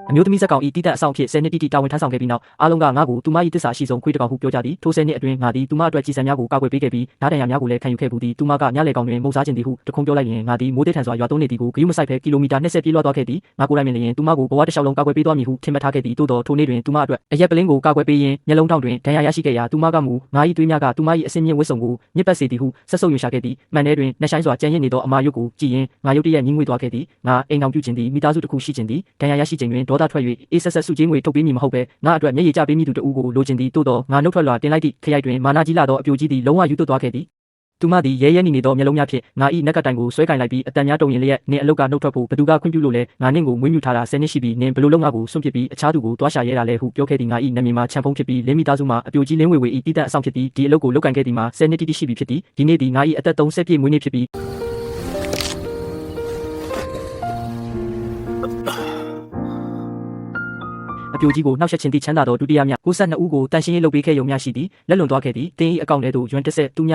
အမျိုးသမီးဇက်ကောင်ဤတိတက်အဆောင်ဖြစ်10နှစ်တိတိတာဝန်ထမ်းဆောင်ခဲ့ပြီးနောက်အားလုံးကငါ့ကိုသူမ၏တစ္ဆာရှိဆုံးခွေးတစ်ကောင်ဟုပြောကြသည်ထို10နှစ်အတွင်းငါသည်သူမအတွက်ကြည်စံများကိုကာကွယ်ပေးခဲ့ပြီးဓာတ်တံရများကိုလည်းခံယူခဲ့ဘူးသည်သူမကညလေကောင်တွင်မုတ်စားခြင်းသည်ဟုတခုံပြောလိုက်ရင်ငါသည်မိုးတိတ်ထန်စွာရွာသွန်းနေသည်ကိုဂရုမစိုက်ဘဲကီလိုမီတာ20ပြေးလွှားသွားခဲ့သည်ငါကိုယ်တိုင်မြင်လျင်သူမကိုဘဝတစ်လျှောက်လုံးကာကွယ်ပေးသွားမည်ဟုထင်မှတ်ထားခဲ့သည်သို့သောထိုနေ့တွင်သူမအတွက်အရက်ပလင်းကိုကာကွယ်ပေးရင်းမျက်လုံးထောင်တွင်ဒဏ်ရာရရှိခဲ့ရာသူမကမူငါ၏သွေးများကသူမ၏အစင်းမြင့်ဝတ်စုံကိုညစ်ပတ်စေသည်ဟုဆက်ဆုပ်ရွှင်ရှာခဲ့သည်မှန်ထဲတွင်နှက်ဆိုင်စွာကြံရင့်နေသောအမာရုပ်ကိုကြည့်ရင်ငါရုတ်တရက်ညှင်းငွေသွားခဲ့သည်ငါအိမ်အောင်ပြုခြင်းသည်မိသားစုတစ်ခုရှိခြင်းသည်ဒဏ်ရာရရှိခြင်းတွင်ဒေါသထွက်၍အေးဆက်ဆက်စုချင်းငွေထုတ်ပေးမည်မဟုတ်ဘဲငါအတွက်မျက်ရည်ကျပေးမည်သူတဦးကိုလိုချင်သည်သို့သောငါနှုတ်ထွက်လွှာတင်လိုက်သည့်ခရိုက်တွင်မာနာကြီးလာသောအပြိုကြီးသည်လုံးဝယူသွတ်သွားခဲ့သည်သူမသည်ရဲရဲနေနေသောမျက်လုံးများဖြင့်ငါ၏နက်ကတိုင်ကိုဆွဲကင်လိုက်ပြီးအတန်များတုံရင်လျက်နင်အလုတ်ကနှုတ်ထွက်ဖို့ဘသူကခွင့်ပြုလို့လဲငါနင့်ကိုမွေးမြူထားတာ10နှစ်ရှိပြီနင်ဘလို့လုံးငါကိုစွန့်ပစ်ပြီးအခြားသူကိုတွားရှာရဲတာလဲဟုပြောခဲ့သည်ငါ၏နာမည်မှာချန်ဖုံးဖြစ်ပြီးလင်းမိသားစုမှာအပြိုကြီးလင်းဝေဝေ၏တည်တံ့အဆောင်ဖြစ်သည်ဒီအလုတ်ကိုလုတ်ကင်ခဲ့သည်မှာ10နှစ်တိတိရှိပြီဖြစ်သည်ဒီနေ့သည်ငါ၏အသက်30ပြည့်မွေးနေ့ဖြစ်ပြီးအပြိုကြီးကိုနှောက်ယှက်ခြင်းသည့်ချမ်းသာသောဒုတိယမြ62ဦးကိုတန်ရှင်းရေးလုပ်ပေးခဲ့ရုံများရှိသည်လက်လွန်သွားခဲ့သည်တင်း၏အကောင့်ထဲသို့ယွမ်တစ်ဆက်သူည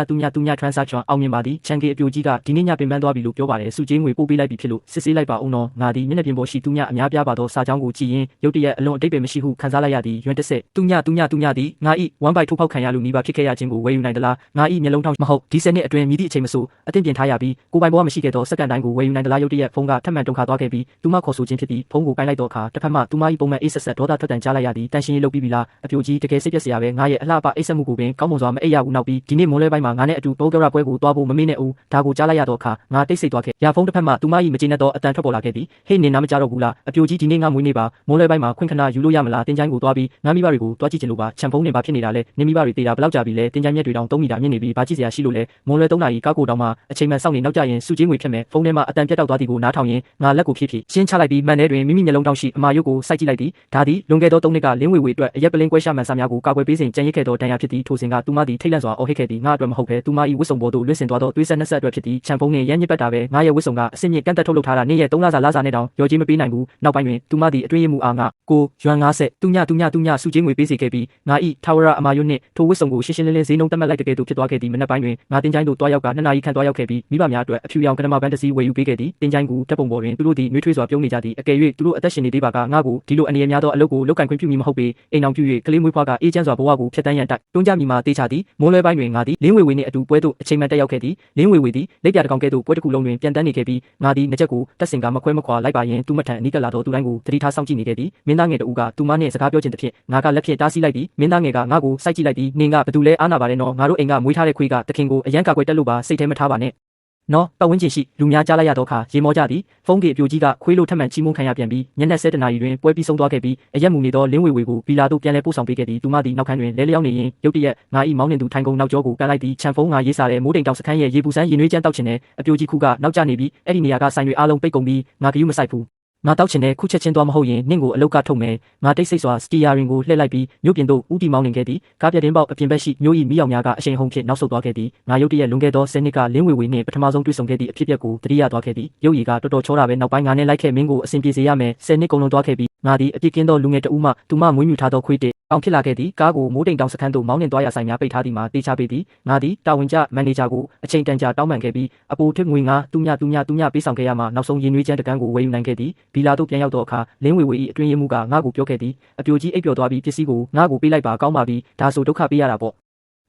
transaction အောင်မြင်ပါသည်ချန်ကေအပြိုကြီးကဒီနေ့ညပင်ပန်းသွားပြီလို့ပြောပါတယ်စုချင်းငွေပို့ပေးလိုက်ပြီဖြစ်လို့စစ်ဆေးလိုက်ပါအောင်တော့ငါသည်မျက်နှာပြင်ပေါ်ရှိသူညအများပြားပါသောစာကြောင်းကိုကြည့်ရင်ရုတ်တရက်အလွန်အတိတ်ပဲမရှိဟုခံစားလိုက်ရသည်ယွမ်တစ်ဆက်သူညသည်ငါ၏1 byte ထိုးဖောက်ခံရလို့နီးပါဖြစ်ခဲ့ရခြင်းကိုဝယ်ယူနိုင်သလားငါ၏မျက်လုံးထောင်မဟုတ်ဒီ10နှစ်အတွင်းမြည်သည့်အချိန်မဆိုအသင့်ပြင်ထားရပြီးကိုပိုင်ဘဝမရှိခဲ့သောစက္ကန့်တိုင်းကိုဝယ်ယူနိုင်သလားရုတ်တရက်ဖုန်းကထပ်မံတုန်ခါသွားခဲ့ပြီးသူမခေါ်ဆိုခြင်းဖြစ်သည်ဖုန်းကိုကိုင်လိုက်တော့အခါတစ်ဖက်မှသူမ၏ပုံမှန်အေးဆက်ဆက်ဒေါသထွက်တန်ကြားလိုက်ရသည်တန်ရှင်းရေးလုပ်ပြီးပြီလားအပြိုကြီးတကယ်စိတ်ပြက်စရာပဲငါရဲ့အလှပအိတ်ဆက်မှုကိုပင်ကောင်းမွန်စွာမအိပ်ရဘူးနောက်ပြီးဒီနေ့မွန်လွဲပိုင်းမှာငါနဲ့အတူဘောဂရပွဲကိုတွားဖို့မမေ့နဲ့ဦးဒါကိုကြားလိုက်ရတော့အခါငါတိတ်ဆိတ်သွားခဲ့ရာဖုန်းတစ်ဖက်မှသူမ၏မကျေနပ်သောအတန်ထွက်ပေါ်လာခဲ့သည်ဟေ့နင်နားမကြတော့ဘူးလားအပြိုကြီးဒီနေ့ငါမွေးနေ့ပါမွန်လွဲပိုင်းမှာခွင့်ခဏယူလို့ရမလားတင်ချိုင်းကိုတွားပြီးငါမိဘတွေကိုတွားကြည့်ချင်လို့ပါချန်ဖုန်းနဲ့ဘာဖြစ်နေတာလဲနင်မိဘတွေတေးတာဘယ်လောက်ကြာပြီလဲတင်ချိုင်းမြက်တွေတောင်3 မီတာမြင့်နေပြီဘာကြည့်စရာရှိလို့လဲမွန်လွဲ3 နာရီကားကိုတောင်မှအချိန်မှန်စောင့်နေနောက်ကျရင်စုချင်းငွေဖြစ်မယ်ဖုန်းထဲမှာအတန်ပြတ်တောက်သွားသည်ကိုနားထောင်ရင်ငါလက်ကိုဖြည့်ရှင်းချလိုက်ပြီးမှန်ထဲတွင်မိမိမျက်လုံးတောင်ရှိအမာရုပ်ကိုစိုက်ကြည့်လိုက်သည်ဒါသည်လွန်ခဲ့သော3 နှစ်ကလင်းဝေဝေအတွက်အရက်ပလင်းကွဲရှာမှန်စာများကိုကာကွယ်ပေးစဉ်ကြံရစ်ခဲ့သောဒဏ်ရာဖြစ်သည်ထိုစဉ်ကသူမသည်ထိတ်လန့်စွာအော်ဟစ်ခဲ့သည်ငါအတွက်မဟုတ်ဘဲသူမ၏ဝတ်စုံပေါ်သို့လွင့်စင်သွားသောသွေးဆက်နှက်ဆက်အတွက်ဖြစ်သည်ချန်ဖုန်းနှင့်ရမ်းညစ်ပတ်တာပဲငါရဲ့ဝတ်စုံကအစင်မြင့်ကန့်တက်ထုတ်လုပ်ထားတာနေ့ရက်3 လစာနဲ့တောင်ရော်ကြီးမပေးနိုင်ဘူးနောက်ပိုင်းတွင်သူမသည်အတွင်းရမှုအားငါကိုယွမ်50သူညစုချင်းငွေပေးစီခဲ့ပြီးငါ၏ထာဝရအမာယွန်းနှင့်ထိုဝတ်စုံကိုရှင်းရှင်းလင်းလင်းဈေးနှုန်းသတ်မှတ်လိုက်တဲ့ကဲ့သို့ဖြစ်သွားခဲ့သည်မနက်ပိုင်းတွင်ငါတင်ချိုင်းသို့တွားရောက်က2 နာရီခန့်တွားရောက်ခဲ့ပြီးမိဘများအတွက်အဖြူရောင်ကနမပန်းတစ်စီးဝယ်ယူပေးခဲ့သည်တင်ချိုင်းကိုတပ်ပုံပေါ်တွင်သူတို့သည်နှွေးထွေးစွာပြုံးနေကြသည်အကယ်၍သူတို့အသက်ရှင်နေသေးပါကငါကိုဒီလိုအနေရများသောအလုပ်ကိုလုပ်ကင်ခွင့်ပြုမည်မဟုတ်ပေအိမ်အောင်ပြု၍ကလေးမွေးဖွားကအေးချမ်းစွာဘဝကိုဖျက်တမ်းရန်တိုက်တွန်းကြမည်မှာတေးချသည်မိုးလွဲပိုင်းတွင်ငါသည်လင်းဝေဝေနှင့်အတူပွဲသို့အချိန်မှန်တက်ရောက်ခဲ့သည်လင်းဝေဝေသည်လက်ပြတကောင်ကဲ့သို့ပွဲတစ်ခုလုံးတွင်ပြန်တန်းနေခဲ့ပြီးငါသည်နှစ်ချက်ကိုတက်စင်ကမခွဲမခွာလိုက်ပါရင်သူ့မထံအနီးကပ်လာသောသူတိုင်းကိုတတိထားစောင့်ကြည့်နေခဲ့သည်မင်းသားငယ်တဦးကသူမနှင့်စကားပြောခြင်းတစ်ဖြစ်ငါကလက်ဖြင့်တားဆီးလိုက်သည်မင်းသားငယ်ကငါကိုစိုက်ကြည့်လိုက်သည်နင်ကဘသူလဲအားနာပါလေနော်ငါတို့အိမ်ကမွေးထားတဲ့ခွေးကတခင်ကိုအရန်ကာကွယ်တက်လို့ပါစိတ်ထဲမထားပါနဲ့နော်ပတ်ဝန်းကျင်ရှိလူများကြားလိုက်ရတော့ခါရေမောကြသည်ဖုန်းကြီးအပြိုကြီးကခွေးလိုထပ်မံချီးမွမ်းခံရပြန်ပြီးညနေ7 နာရီတွင်ပွဲပြီးဆုံးသွားခဲ့ပြီးအရက်မူနေသောလင်းဝေဝေကိုဗီလာသို့ပြန်လဲပို့ဆောင်ပေးခဲ့သည်သူမသည်နောက်ခန်းတွင်လဲလျောင်းနေရင်ရုတ်တရက်ငါ၏မောင်းနှင်သူထိုင်ကုန်နောက်ကျောကိုကန်လိုက်သည်ချန်ဖုန်းငါရေးစားတဲ့မိုးတိမ်တောင်စခန်းရဲ့ရေပူစမ်းရေနွေးချမ်းတောက်ချင်တဲ့အပြိုကြီးခုကနောက်ကျနေပြီးအဲ့ဒီနေရာကဆိုင်တွေအားလုံးပိတ်ကုန်ပြီးငါကယူမဆိုင်ဘူးငါတောက်ချင်တဲ့ခုချက်ချင်းသွားမဟုတ်ရင်နင့်ကိုအလုတ်ကထုတ်မယ်ငါတိတ်ဆိတ်စွာစကီယာရင်ကိုလှည့်လိုက်ပြီးမြို့ပြင်သို့ဦးတီမောင်းနေခဲ့သည်ကားပြတင်းပေါက်အပြင်ဘက်ရှိမြို့၏မိအောင်များကအရှိန်ဟုန်ဖြင့်နောက်ဆုတ်သွားခဲ့သည်ငါရုတ်တရက်လွန်ခဲ့သော10 နှစ်ကလင်းဝေဝေနှင့်ပထမဆုံးတွေ့ဆုံခဲ့သည့်အဖြစ်အပျက်ကိုတတိယသွားခဲ့သည်ရုပ်ရည်ကတော်တော်ချောတာပဲနောက်ပိုင်းငါနဲ့လိုက်ခဲ့မင်းကိုအဆင်ပြေစေရမယ်10 နှစ်ကုန်လွန်သွားခဲ့ပြီးငါသည်အပြစ်ကင်းသောလူငယ်တဦးမှသူမမွေးမြူထားသောခွေးတစ်အောင်ဖြစ်လာခဲ့သည်ကားကိုမိုးတိမ်တောင်စခန်းသို့မောင်းနှင်သွားရဆိုင်များပိတ်ထားသည်မှာတေချပေးသည်ငါသည်တာဝန်ကျမန်နေဂျာကိုအချိန်တန်ကြာတောင်းပန်ခဲ့ပြီးအပိုထစ်ငွေငါသူညပေးဆောင်ခဲ့ရမှနောက်ဆုံးရင်နွေးချမ်းတကန်းကိုဝယ်ယူနိုင်ခဲ့သည်ဗီလာသို့ပြန်ရောက်သောအခါလင်းဝေဝေ၏အတွင်းရမှုကငါကိုပြောခဲ့သည်အပြိုကြီးအိပ်ပျော်သွားပြီးပစ္စည်းကိုငါကိုပေးလိုက်ပါကောင်းပါပြီဒါဆိုဒုက္ခပေးရတာပေါ့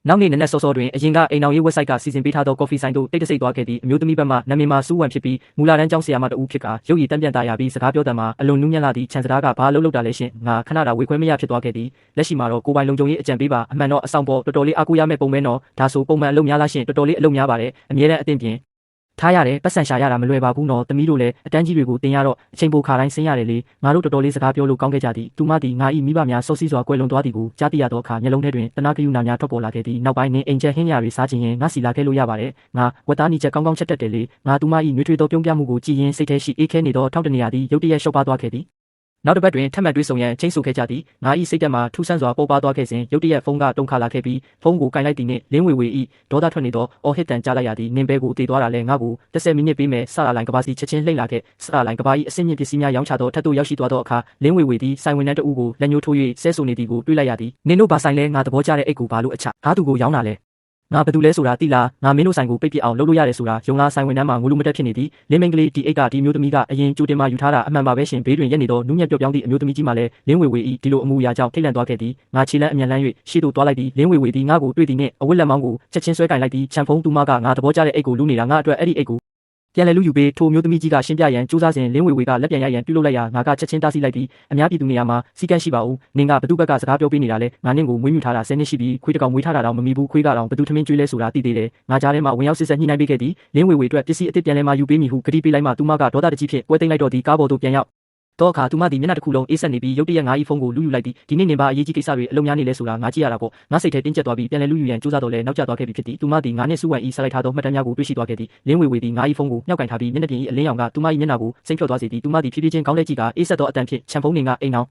နောက်နေ့နက်စောတွင်အရင်ကအိမ်အောင်ရေး website ကစီစဉ်ပေးထားသောကော်ဖီဆိုင်သို့တိတ်တဆိတ်သွားခဲ့သည့်အမျိုးသမီးဘက်မှနာမည်မှာစူးဝံဖြစ်ပြီးမူလာတန်းကျောင်းဆရာမတဦးဖြစ်ကရုပ်ရည်တန့်ပြန်သားရပြီးစကားပြောတတ်မှာအလွန်နူးညံ့လာသည့်ခြံစကားကဘာလုပ်တာလဲရှင်ငါခဏတာဝေခွဲမရဖြစ်သွားခဲ့သည်လက်ရှိမှာတော့ကိုပိုင်လုံခြုံရေးအကြံပေးပါအမှန်တော့အဆောင်ပေါ်တော်တော်လေးအားကိုးရမယ့်ပုံပဲနော်ဒါဆိုပုံမှန်အလုပ်များလားရှင်တော်တော်လေးအလုပ်များပါတယ်အမြဲတမ်းအသင့်ပြင်ထားရတယ်ပတ်စံရှာရတာမလွယ်ပါဘူးနော်သမီးတို့လည်းအတန်းကြီးတွေကိုတင်ရတော့အချိန်ပိုခါတိုင်းဆင်းရတယ်လေငါတို့တော်တော်လေးစကားပြောလို့ကောင်းခဲ့ကြသည်သူမသည်ငါ၏မိဘများစောစီးစွာကွယ်လွန်သွားသည်ကိုကြားသိရသောအခါမျက်လုံးထဲတွင်တနာကယူနာများထွက်ပေါ်လာခဲ့သည်နောက်ပိုင်းနင်အိမ်ချက်ဟင်းရတွေစားခြင်းရင်ငါစီလာခဲ့လို့ရပါတယ်ငါဝတ်သားနီချက်ကောင်းကောင်းချက်တက်တယ်လေငါသူမ၏နှွေးထွေးသောပြုံးပြမှုကိုကြည်ရင်စိတ်ထဲရှိအေးခဲနေသောထောက်တနေရသည်ရုတ်တရက်ရှုပ်ပါသွားခဲ့သည်နောက်တစ်ပတ်တွင်ထပ်မံတွေ့ဆုံရန်ချင်းဆိုခဲ့ကြသည်ငါ၏စိတ်တက်မှာထူးဆန်းစွာပေါ်ပါသွားခဲ့စဉ်ရုတ်တရက်ဖုန်းကတုန်ခါလာခဲ့ပြီးဖုန်းကိုကင်လိုက်သည်နှင့်လင်းဝေဝေ၏ဒေါသထွက်နေသောအော်ဟစ်တန်ကြားလိုက်ရသည်နင်ဘဲကိုတေးသွားတာလဲငါကို10 မိနစ်ပေးမယ်စလာလိုင်းကဘာစီချက်ချင်းလှိမ့်လာခဲ့စလာလိုင်းကဘာ၏အစင်းမြင့်ပစ္စည်းများရောင်းချသောထပ်သို့ရောက်ရှိသွားသောအခါလင်းဝေဝေသည်ဆိုင်ဝန်ထမ်းတဦးကိုလက်ညှိုးထိုး၍ဆဲဆိုနေသည်ကိုတွေ့လိုက်ရသည်နင်တို့ဘာဆိုင်လဲငါသဘောကျတဲ့အိတ်ကိုဘာလို့အချငါသူကိုရောင်းတာလဲ ငါဘသူလဲဆိုတာတိလားငါမင်းတို့ဆိုင်ကိုပိတ်ပစ်အောင်လုပ်လို့ရတယ်ဆိုတာယုံလားဆိုင်ဝင်တန်းမှာငိုလို့မတက်ဖြစ်နေသည်လင်းမင်းကလေးဒီအိတ်ကဒီမျိုးသမီးကအရင်ကြိုတင်မှယူထားတာအမှန်ပါပဲရှင်ဘေးတွင်ရက်နေတော့နူးညံ့ပျော့ပြောင်းသည့်အမျိုးသမီးကြီးမှလည်းလင်းဝေဝေဤဒီလိုအမှုအရာကြောင့်ထိတ်လန့်သွားခဲ့သည်ငါခြေလန်းအမြန်လန်း၍ရှေ့သို့သွားလိုက်သည်လင်းဝေဝေသည်ငါကိုတွေ့သည်နှင့်အဝတ်လက်မောင်းကိုချက်ချင်းဆွဲကင်လိုက်သည်ခြံဖုံးသူမကငါသဘောကျတဲ့အိတ်ကိုလူနေတာငါအတွက်အဲ့ဒီအိတ်ကိုပြန်လဲလူယူပေးထိုမျိုးသမီးကြီးကရှင်းပြရန်စူးစမ်းစဉ်လင်းဝေဝေကလက်ပြန်ရရန်ပြုလုပ်လိုက်ရာငါကချက်ချင်းတားဆီးလိုက်ပြီးအများပြည်သူနေရာမှာစီကန်းရှိပါဦးနင်ကဘသူဘက်ကစကားပြောပေးနေတာလဲငါနင့်ကိုမွေးမြူထားတာ10နှစ်ရှိပြီခွေးတကောင်မွေးထားတာတော့မမီဘူးခွေးကတော့ဘသူထမင်းကျွေးလဲဆိုတာသိသေးတယ်ငါကြားထဲမှာဝင်ရောက်စစ်ဆက်ညှိနှိုင်းပေးခဲ့သည်လင်းဝေဝေအတွက်ပစ္စည်းအသစ်ပြန်လဲမှယူပေးမည်ဟုကတိပေးလိုက်မှသူမကဒေါသတကြီးဖြင့်ပွဲသိမ်းလိုက်တော့သည်ကားပေါ်သို့ပြန်ရောက်တော့အခါသူမသည်မျက်နှာတစ်ခုလုံးအေးဆက်နေပြီးရုတ်တရက်ငါ၏ဖုန်းကိုလူယူလိုက်သည်ဒီနေ့နေပါအရေးကြီးကိစ္စတွေအလုံးများနေလဲဆိုတာငါကြည့်ရတာပေါ့ငါစိတ်ထဲတင်းကျပ်သွားပြီးပြန်လဲလူယူရန်ကြိုးစားတော့လဲနောက်ကျသွားခဲ့ပြီဖြစ်သည်သူမသည်ငါနှင့်စုဝိုင်း၏ဆက်လိုက်ထားသောမှတ်တမ်းများကိုတွေ့ရှိသွားခဲ့သည်လင်းဝေဝေသည်ငါ၏ဖုန်းကိုမြှောက်ကင်ထားပြီးမျက်နှာပြင်၏အလင်းရောင်ကသူမ၏မျက်နှာကိုစိမ့်ဖြော့သွားစေသည်သူမသည်ဖြည်းဖြည်းချင်းကောင်းလက်ကြည့်ကအေးဆက်သောအတန်ဖြင့်ခြံဖုံးနေကအိမ်အောင်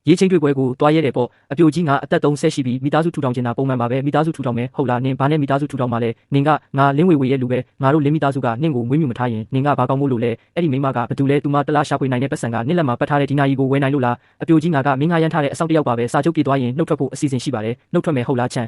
ရေးချင်းတွေ့ပွဲကိုတွားရဲတယ်ပေါ့အပြိုကြီးငါအသက်30ရှိပြီမိသားစုထူထောင်ချင်တာပုံမှန်ပါပဲမိသားစုထူထောင်မယ်ဟုတ်လားနင်ဘာနဲ့မိသားစုထူထောင်မှာလဲနင်ကငါလင်းဝေဝေရဲ့လူပဲငါတို့လင်းမိသားစုကနင့်ကိုမွေးမြူမထားရင်နင်ကဘာကောင်းမို့လို့လဲအဲ့ဒီမိမကဘသူလဲသူမတလားရှာဖွေနိုင်တဲ့ပတ်စံကနင့်လက်မှာပတ်ထားတဲ့ဒီနာကြီးကိုဝယ်နိုင်လို့လားအပြိုကြီးငါကမင်းငါရမ်းထားတဲ့အဆောက်တယောက်ပါပဲစာချုပ်ပြေးသွားရင်နှုတ်ထွက်ဖို့အစီအစဉ်ရှိပါတယ်နှုတ်ထွက်မယ်ဟုတ်လားချမ်